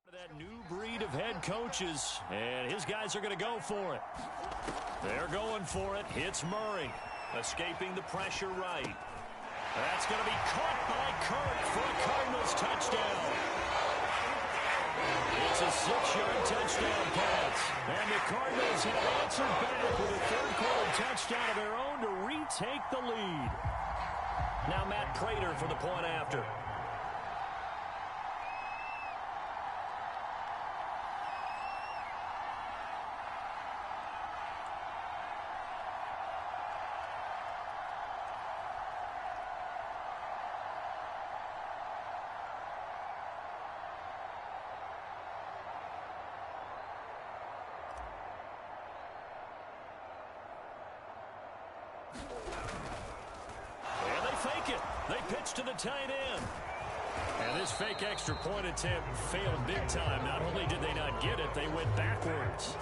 That new breed of head coaches, and his guys are going to go for it. They're going for it. Hits Murray, escaping the pressure right. That's going to be caught by Kirk for a Cardinals touchdown. It's a 6-yard touchdown pass, and the Cardinals have answered back with a third-quarter touchdown of their own to retake the lead. Now Matt Prater for the point after. And they fake it. They pitch to the tight end. And this fake extra point attempt failed big time. Not only did they not get it, they went backwards.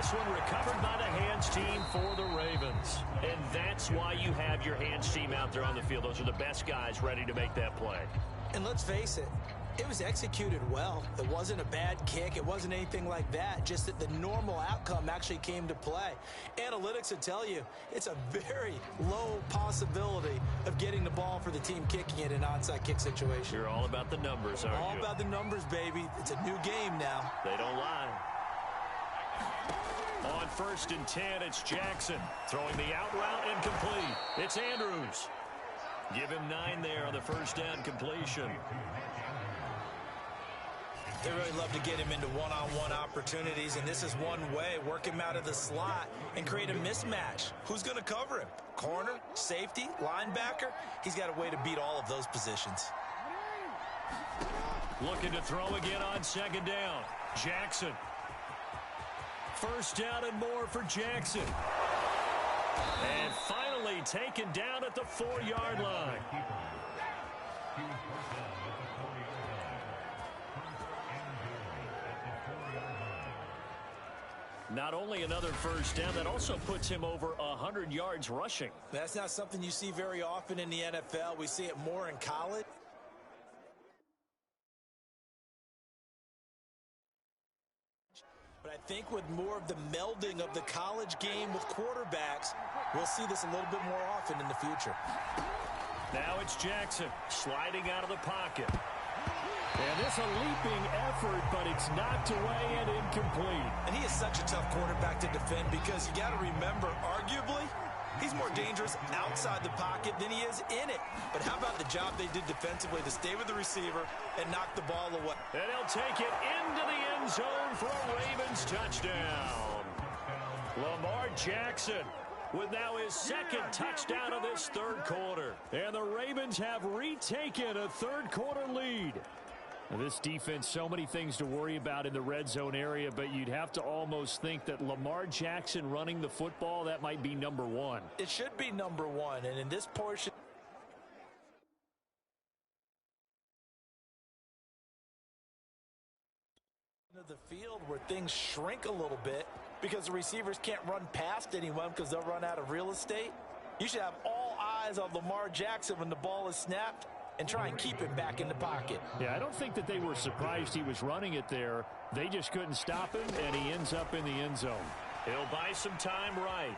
this one recovered by the hands team for the Ravens. And that's why you have your hands team out there on the field. Those are the best guys ready to make that play. And let's face it, it was executed well. It wasn't a bad kick. It wasn't anything like that. Just that the normal outcome actually came to play. Analytics would tell you it's a very low possibility of getting the ball for the team kicking it in an onside kick situation. You're all about the numbers, aren't you? All about the numbers, baby. It's a new game now. They don't lie. On 1st and 10, it's Jackson. Throwing the out route incomplete. It's Andrews. Give him 9 there on the first down completion. They really love to get him into one-on-one opportunities, and this is one way. Work him out of the slot and create a mismatch. Who's going to cover him? Corner, safety, linebacker? He's got a way to beat all of those positions. Looking to throw again on 2nd down. Jackson. 1st down and more for Jackson. And finally taken down at the 4-yard line. Not only another 1st down, that also puts him over 100 yards rushing. That's not something you see very often in the NFL. We see it more in college. But I think with more of the melding of the college game with quarterbacks, we'll see this a little bit more often in the future. Now it's Jackson sliding out of the pocket. And this a leaping effort, but it's knocked away and incomplete. And he is such a tough quarterback to defend because you got to remember, arguably, he's more dangerous outside the pocket than he is in it. But how about the job they did defensively to stay with the receiver and knock the ball away? And he'll take it into the end zone for a Ravens touchdown. Lamar Jackson with now his 2nd touchdown of this 3rd quarter. And the Ravens have retaken a 3rd quarter lead. Now, this defense, so many things to worry about in the red zone area, but you'd have to almost think that Lamar Jackson running the football, that might be number 1. It should be number 1, and in this portion of the field where things shrink a little bit because the receivers can't run past anyone because they'll run out of real estate, you should have all eyes on Lamar Jackson when the ball is snapped and try and keep him back in the pocket. Yeah, I don't think that they were surprised he was running it there. They just couldn't stop him, and he ends up in the end zone. He'll buy some time right.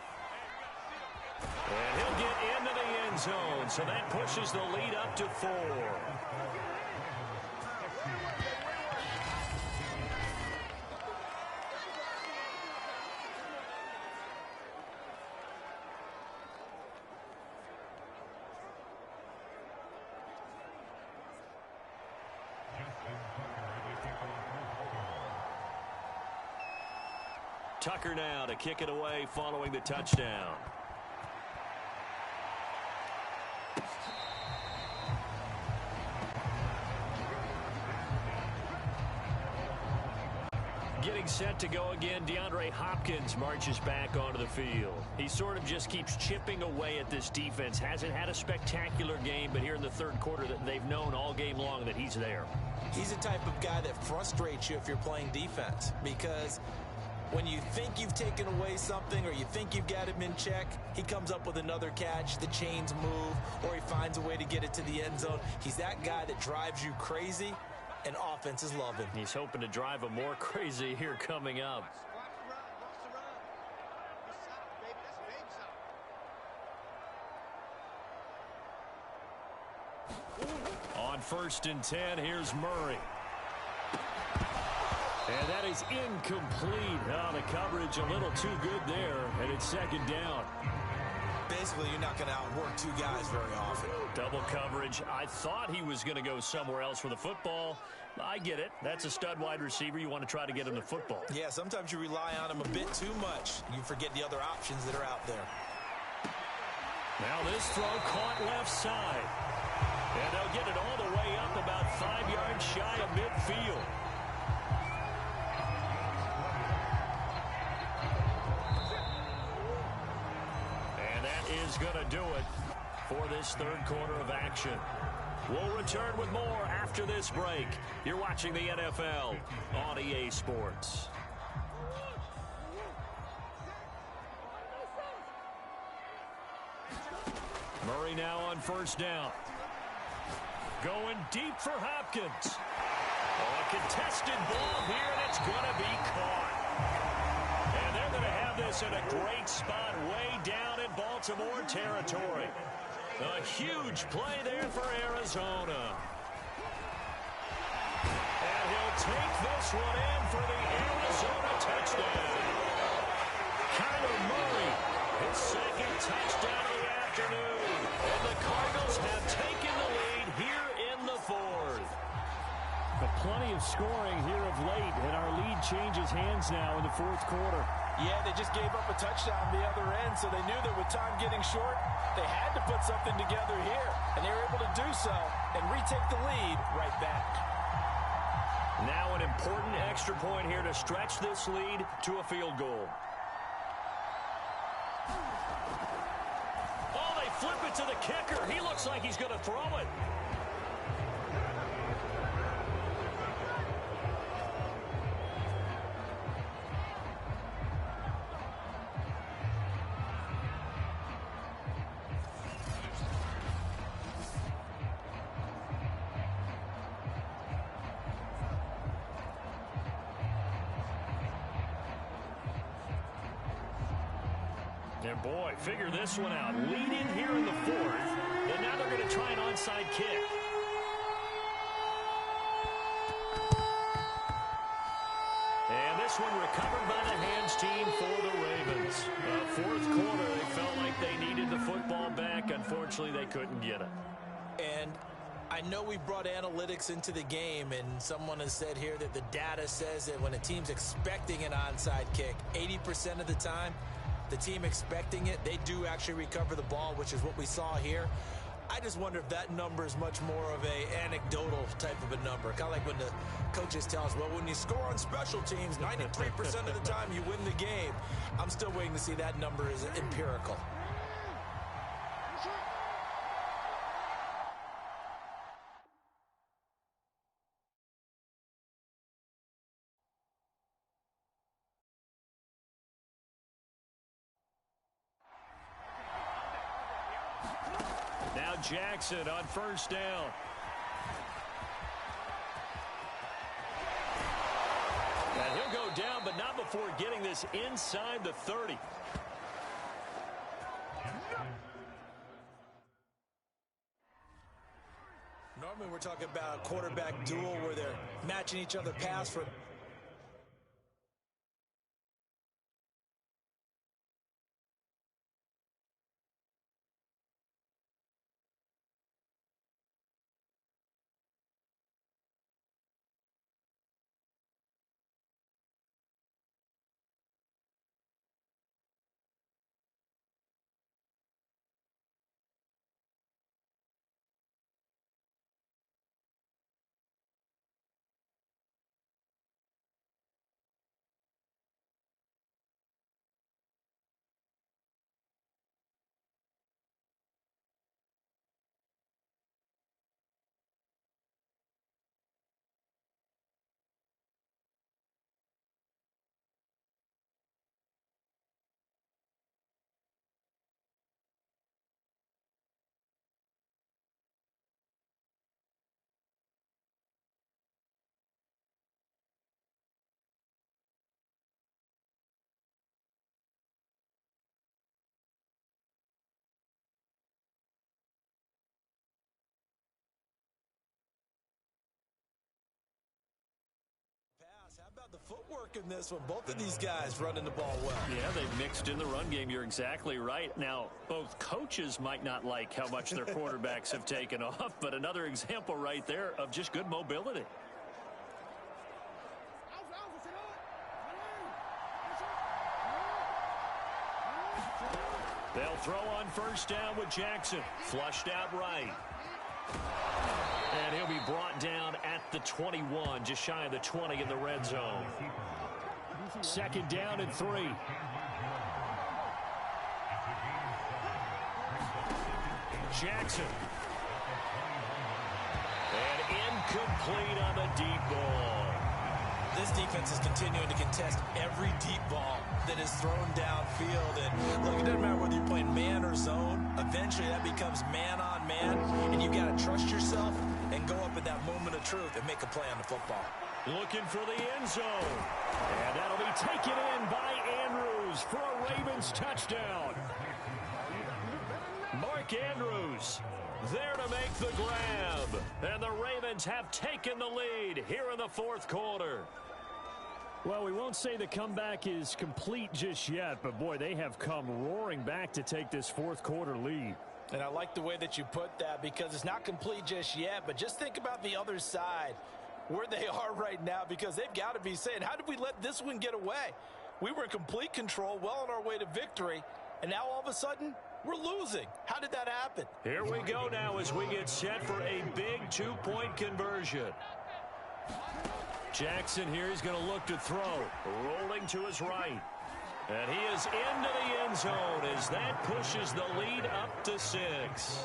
And he'll get into the end zone, so that pushes the lead up to 4. Tucker now to kick it away following the touchdown. Getting set to go again, DeAndre Hopkins marches back onto the field. He sort of just keeps chipping away at this defense. Hasn't had a spectacular game, but here in the 3rd quarter that they've known all game long that he's there. He's the type of guy that frustrates you if you're playing defense because when you think you've taken away something or you think you've got him in check, he comes up with another catch, the chains move, or he finds a way to get it to the end zone. He's that guy that drives you crazy, and offenses love him. He's hoping to drive him more crazy here coming up. On 1st and 10, here's Murray. And that is incomplete. Oh, the coverage a little too good there, and it's 2nd down. Basically, you're not going to outwork 2 guys very often. Double coverage. I thought he was going to go somewhere else for the football. I get it. That's a stud wide receiver. You want to try to get him the football. Yeah, sometimes you rely on him a bit too much. You forget the other options that are out there. Now this throw caught left side. And they'll get it all the way up about 5 yards shy of midfield. Is going to do it for this 3rd quarter of action. We'll return with more after this break. You're watching the NFL on EA Sports. Murray now on first down. Going deep for Hopkins. Oh, a contested ball here, and it's going to be caught. And they're going to have this in a great spot way down in Baltimore territory. A huge play there for Arizona. And he'll take this one in for the Arizona touchdown. Kyler Murray, his second touchdown of the afternoon. And the Cardinals have taken the lead here in the fourth. But plenty of scoring here of late, and our lead changes hands now in the fourth quarter. Yeah, they just gave up a touchdown on the other end, so they knew that with time getting short, they had to put something together here, and they were able to do so and retake the lead right back. Now an important extra point here to stretch this lead to a field goal. Oh, they flip it to the kicker. He looks like he's going to throw it. And boy, figure this one out. Leading here in the fourth, and now they're going to try an onside kick. And this one recovered by the hands team for the Ravens. Fourth quarter, they felt like they needed the football back. Unfortunately, they couldn't get it. And I know we brought analytics into the game, and someone has said here that the data says that when a team's expecting an onside kick, 80% of the time, the team expecting it, they do actually recover the ball, which is what we saw here. I just wonder if that number is much more of a anecdotal type of a number. Kind of like when the coaches tell us, well, when you score on special teams, 93% of the time you win the game. I'm still waiting to see that number is empirical. Now Jackson on first down. And he'll go down, but not before getting this inside the 30. Normally we're talking about a quarterback duel where they're matching each other pass for... How about the footwork in this one? Both of these guys running the ball well. Yeah, they've mixed in the run game. You're exactly right. Now, both coaches might not like how much their quarterbacks have taken off, but another example right there of just good mobility. They'll throw on first down with Jackson. Flushed out right. And he'll be brought down at the 21, just shy of the 20 in the red zone. Second down and 3. Jackson. And incomplete on the deep ball. This defense is continuing to contest every deep ball that is thrown downfield. And look, it doesn't matter whether you're playing man or zone. A eventually that becomes man-on-man, and you've got to trust yourself and go up in that moment of truth and make a play on the football. Looking for the end zone. And that'll be taken in by Andrews for a Ravens touchdown. Mark Andrews there to make the grab. And the Ravens have taken the lead here in the fourth quarter. Well, we won't say the comeback is complete just yet, but boy, they have come roaring back to take this fourth quarter lead. And I like the way that you put that, because it's not complete just yet, but just think about the other side, where they are right now, because they've got to be saying, how did we let this one get away? We were in complete control, well on our way to victory, and now all of a sudden, we're losing. How did that happen? Here we go now as we get set for a big two-point conversion. Jackson here is going to look to throw, rolling to his right. And he is into the end zone as that pushes the lead up to 6.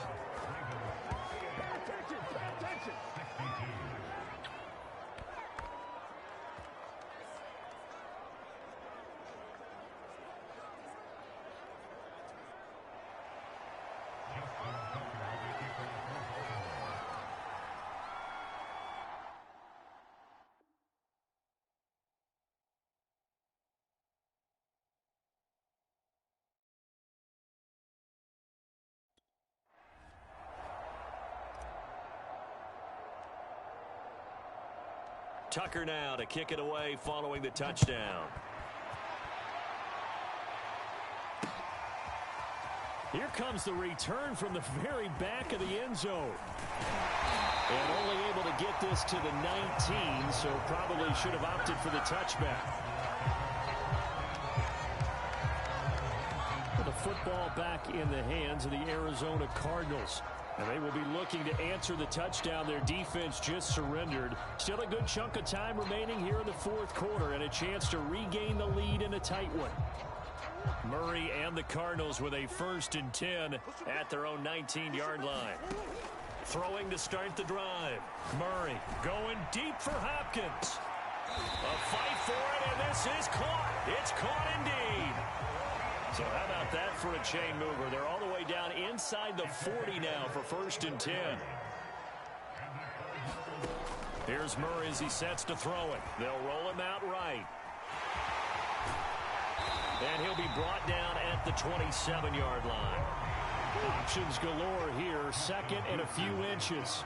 Tucker now to kick it away following the touchdown. Here comes the return from the very back of the end zone. And only able to get this to the 19, so probably should have opted for the touchback. With the football back in the hands of the Arizona Cardinals. And they will be looking to answer the touchdown their defense just surrendered. Still a good chunk of time remaining here in the fourth quarter and a chance to regain the lead in a tight one. Murray and the Cardinals with a 1st and 10 at their own 19-yard line. Throwing to start the drive. Murray going deep for Hopkins. A fight for it, and this is caught. It's caught indeed. So how about that for a chain mover? They're all the way down inside the 40 now for 1st and 10. Here's Murray as he sets to throw it. They'll roll him out right. And he'll be brought down at the 27-yard line. Options galore here, 2nd and a few inches.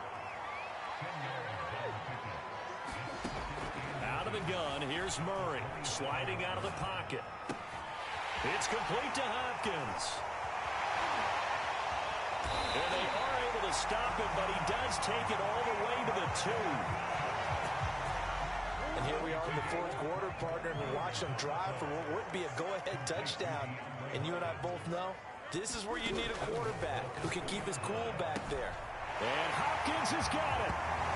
Out of the gun, here's Murray, sliding out of the pocket. It's complete to Hopkins. And they are able to stop it, but he does take it all the way to the 2. And here we are in the fourth quarter, partner, and we watch them drive for what would be a go-ahead touchdown. And you and I both know this is where you need a quarterback who can keep his cool back there. And Hopkins has got it.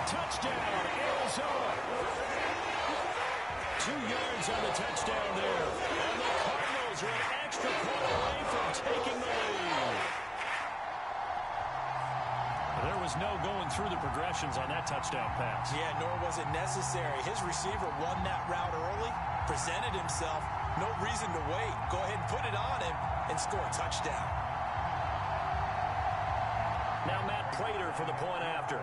Touchdown, Arizona. 2 yards on the touchdown there. And the Cardinals are an extra point away from taking the lead. There was no going through the progressions on that touchdown pass. Yeah, nor was it necessary. His receiver won that route early, presented himself, no reason to wait. Go ahead and put it on him and score a touchdown. Now Matt Prater for the point after.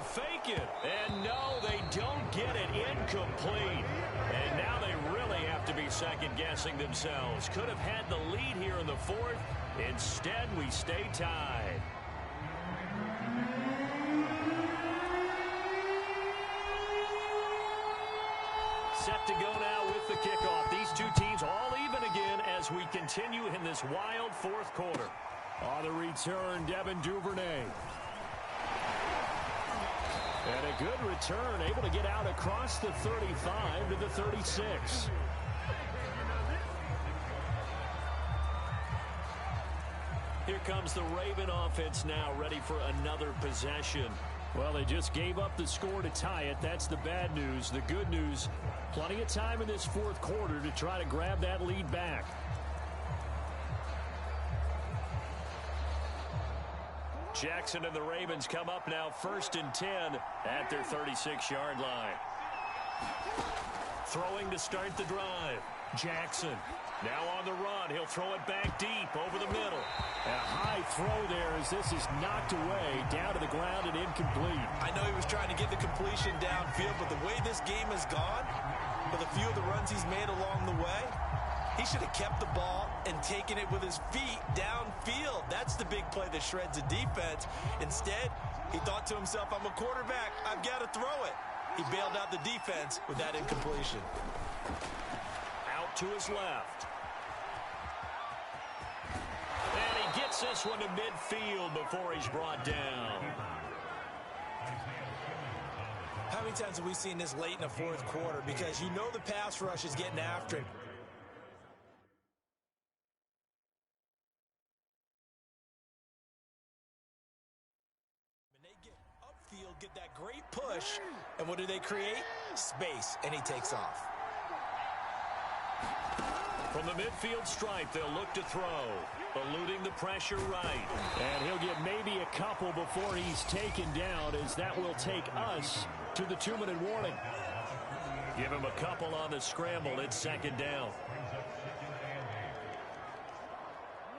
Fake it, and no, they don't get it. Incomplete. And now they really have to be second-guessing themselves. Could have had the lead here in the 4th. Instead, we stay tied. Set to go now with the kickoff. These two teams all even again as we continue in this wild fourth quarter. On the return, Devin Duvernay. And a good return, able to get out across the 35 to the 36. Here comes the Raven offense now, ready for another possession. Well, they just gave up the score to tie it. That's the bad news. The good news, plenty of time in this fourth quarter to try to grab that lead back. Jackson and the Ravens come up now 1st and 10 at their 36-yard line. Throwing to start the drive. Jackson now on the run. He'll throw it back deep over the middle. A high throw there as this is knocked away down to the ground and incomplete. I know he was trying to get the completion downfield, but the way this game has gone, with a few of the runs he's made along the way, he should have kept the ball and taken it with his feet downfield. That's the big play that shreds a defense. Instead, he thought to himself, I'm a quarterback, I've got to throw it. He bailed out the defense with that incompletion. Out to his left. And he gets this one to midfield before he's brought down. How many times have we seen this late in the fourth quarter? Because you know the pass rush is getting after him. And they get upfield, get that great push, and what do they create? Space, and he takes off. From the midfield stripe, they'll look to throw. Eluding the pressure right. And he'll get maybe a couple before he's taken down, as that will take us to the 2-minute warning. Give him a couple on the scramble. It's 2nd down.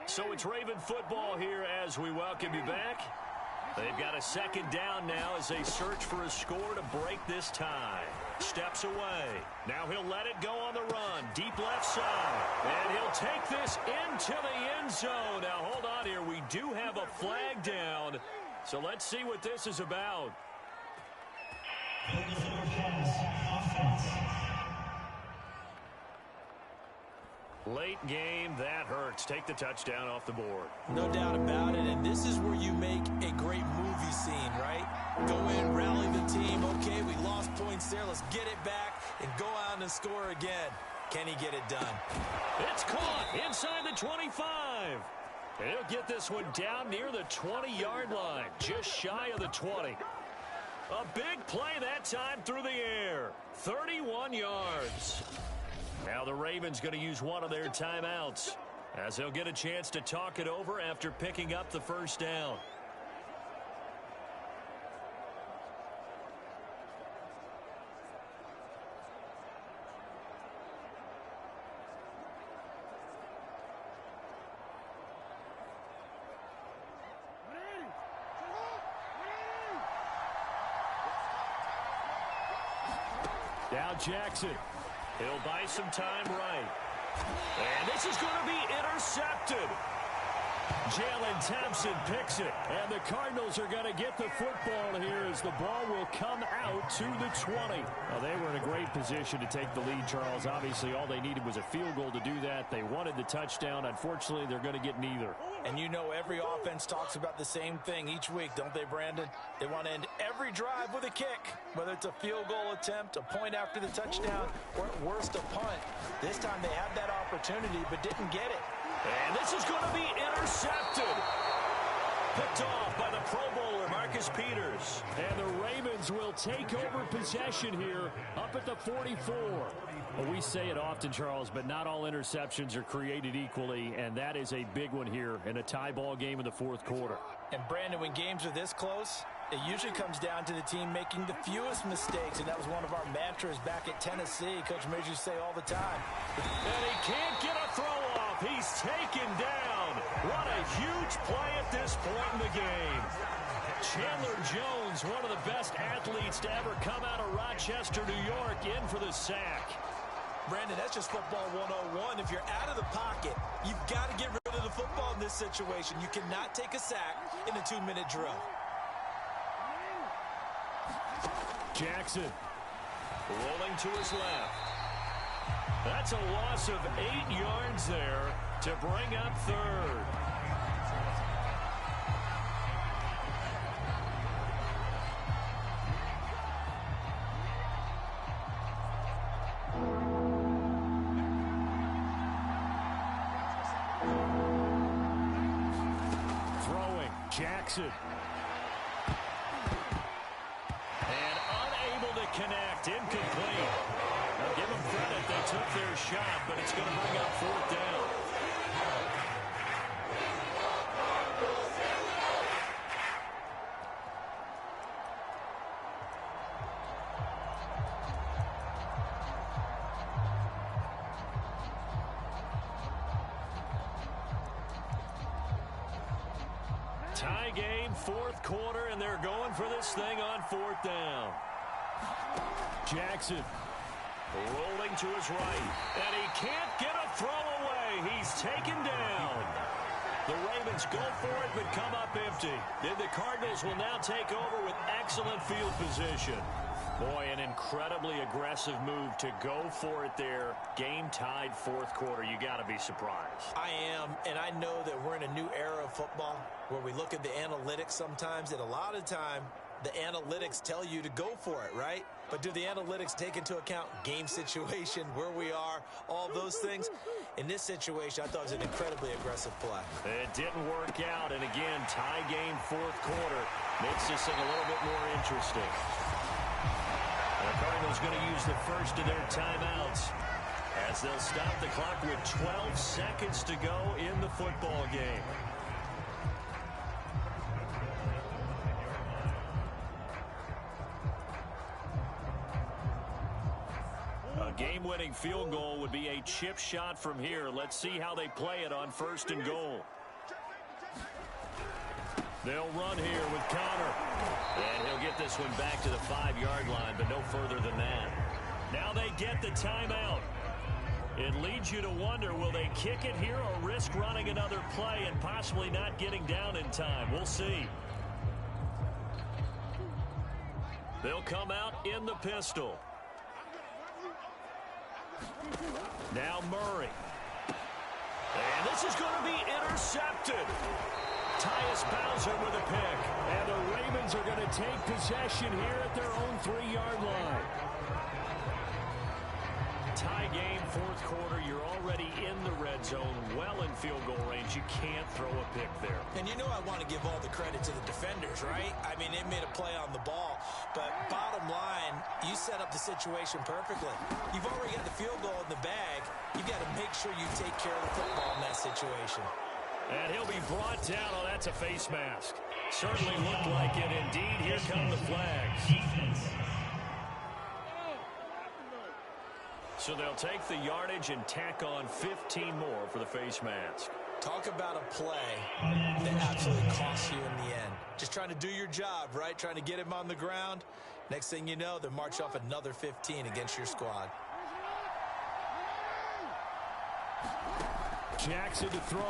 So it's Raven football here as we welcome you back. They've got a 2nd down now as they search for a score to break this tie. Steps away. Now he'll let it go on the run. Deep left side. And he'll take this into the end zone. Now hold on here. We do have a flag down. So let's see what this is about. Late game, that hurts. Take the touchdown off the board. No doubt about it, and this is where you make a great movie scene, right? Go in, rally the team. Okay, we lost points there. Let's get it back and go out and score again. Can he get it done? It's caught inside the 25. He'll get this one down near the 20-yard line, just shy of the 20. A big play that time through the air. 31 yards. Now the Ravens going to use one of their timeouts as they'll get a chance to talk it over after picking up the 1st down. Now Jackson. He'll buy some time right. And this is going to be intercepted. Jalen Thompson picks it. And the Cardinals are going to get the football here as the ball will come out to the 20. Well, they were in a great position to take the lead, Charles. Obviously, all they needed was a field goal to do that. They wanted the touchdown. Unfortunately, they're going to get neither. And you know every offense talks about the same thing each week, don't they, Brandon? They want to end every drive with a kick, whether it's a field goal attempt, a point after the touchdown, or at worst, a punt. This time they had that opportunity but didn't get it. And this is going to be intercepted. Picked off by the Pro Bowler, Marcus Peters. And the Ravens will take over possession here up at the 44. Well, we say it often, Charles, but not all interceptions are created equally, and that is a big one here in a tie ball game in the 4th quarter. And, Brandon, when games are this close, it usually comes down to the team making the fewest mistakes, and that was one of our mantras back at Tennessee. Coach Major used to say all the time. And he can't get a throw off. He's taken down. What a huge play at this point in the game. Chandler Jones, one of the best athletes to ever come out of Rochester, New York, in for the sack. Brandon, that's just football 101. If you're out of the pocket, you've got to get rid of the football in this situation. You cannot take a sack in a 2-minute drill. Jackson rolling to his left. That's a loss of 8 yards there to bring up 3rd. Throwing, Jackson. And unable to connect, incomplete. Now give them credit, they took their shot, but it's going to bring up 4th down. Tie game, fourth quarter, and they're going for this thing on fourth down. Jackson rolling to his right, and he can't get a throw away. He's taken down. The Ravens go for it, but come up empty. Then the Cardinals will now take over with excellent field position. Boy, an incredibly aggressive move to go for it there. Game tied fourth quarter. You got to be surprised. I am, and I know that we're in a new era of football where we look at the analytics sometimes, and a lot of time the analytics tell you to go for it, right? But do the analytics take into account game situation, where we are, all those things? In this situation, I thought it was an incredibly aggressive play. It didn't work out, and again, tie game fourth quarter makes this thing a little bit more interesting. The Cardinals going to use the first of their timeouts as they'll stop the clock with 12 seconds to go in the football game. A game-winning field goal would be a chip shot from here. Let's see how they play it on first and goal. They'll run here with Connor. And he'll get this one back to the 5-yard line, but no further than that. Now they get the timeout. It leads you to wonder, will they kick it here or risk running another play and possibly not getting down in time? We'll see. They'll come out in the pistol. Now Murray. And this is going to be intercepted. Tyus Bowser with a pick. And the Ravens are going to take possession here at their own 3-yard line. Tie game, fourth quarter. You're already in the red zone, well in field goal range. You can't throw a pick there. And you know I want to give all the credit to the defenders, right? I mean, they made a play on the ball. But bottom line, you set up the situation perfectly. You've already got the field goal in the bag. You've got to make sure you take care of the football in that situation. And he'll be brought down. Oh, that's a face mask. Certainly looked like it. Indeed, here come the flags. So they'll take the yardage and tack on 15 more for the face mask. Talk about a play that absolutely costs you in the end. Just trying to do your job, right? Trying to get him on the ground. Next thing you know, they march off another 15 against your squad. Jackson to throw.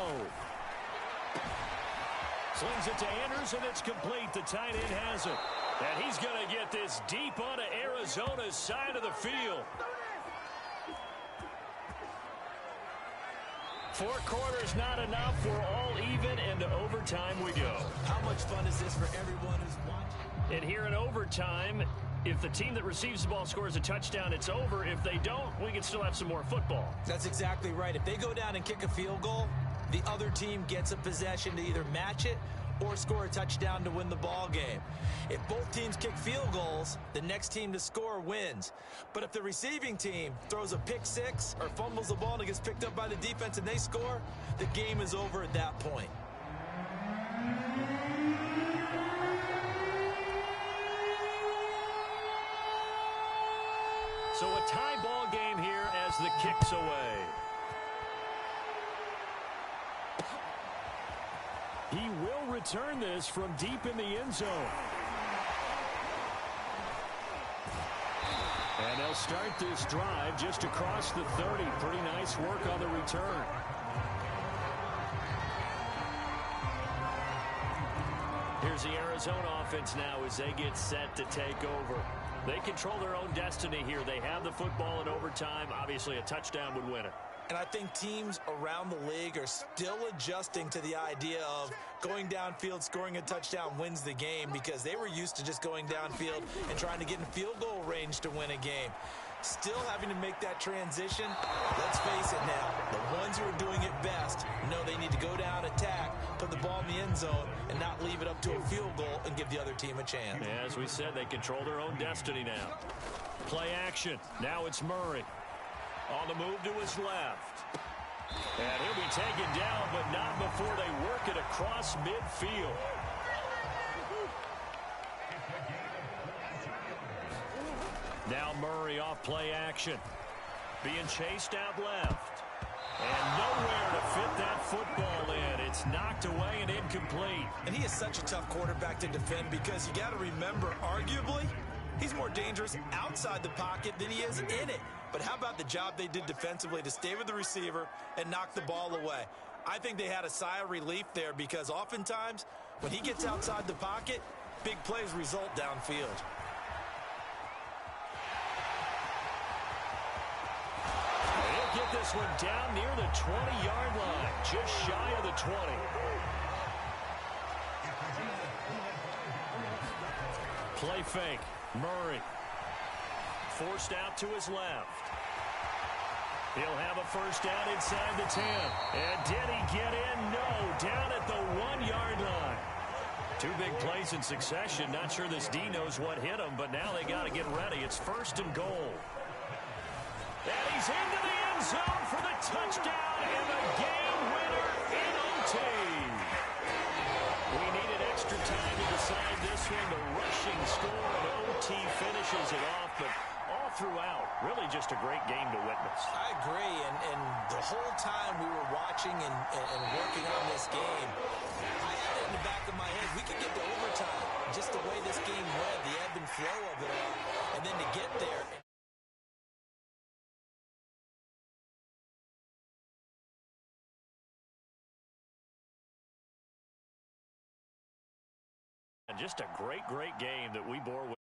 Slings it to Andrews, and it's complete. The tight end has it. And he's going to get this deep onto Arizona's side of the field. 4 quarters not enough. We're all even, and to overtime we go. How much fun is this for everyone who's watching? And here in overtime, if the team that receives the ball scores a touchdown, it's over. If they don't, we can still have some more football. That's exactly right. If they go down and kick a field goal, the other team gets a possession to either match it or score a touchdown to win the ball game. If both teams kick field goals, the next team to score wins. But if the receiving team throws a pick six or fumbles the ball and it gets picked up by the defense and they score, the game is over at that point. So a tie ball game here as the kick's away. He will return this from deep in the end zone. And they'll start this drive just across the 30. Pretty nice work on the return. Here's the Arizona offense now as they get set to take over. They control their own destiny here. They have the football in overtime. Obviously, a touchdown would win it. And I think teams around the league are still adjusting to the idea of going downfield, scoring a touchdown wins the game, because they were used to just going downfield and trying to get in field goal range to win a game. Still having to make that transition. Let's face it now, the ones who are doing it best know they need to go down, attack, put the ball in the end zone, and not leave it up to a field goal and give the other team a chance. As we said, they control their own destiny now. Play action. Now it's Murray. On the move to his left. And he'll be taken down, but not before they work it across midfield. Now Murray off play action. Being chased out left. And nowhere to fit that football in. It's knocked away and incomplete. And he is such a tough quarterback to defend because you got to remember, arguably, he's more dangerous outside the pocket than he is in it. But how about the job they did defensively to stay with the receiver and knock the ball away? I think they had a sigh of relief there because oftentimes when he gets outside the pocket, big plays result downfield. He'll get this one down near the 20-yard line, just shy of the 20. Play fake. Murray forced out to his left. He'll have a first down inside the 10. And did he get in? No, down at the 1-yard line. Two big plays in succession. Not sure this D knows what hit him, but now they got to get ready. It's first and goal. And he's into the end zone for the touchdown and the game winner in OT. We needed extra time to decide this one. The rushing score and OT finishes it off, but all throughout, really just a great game to witness. I agree, and the whole time we were watching and working on this game, I had it in the back of my head, we could get to overtime. Just the way this game went, the ebb and flow of it all, and then to get there. And just a great game that we bore with.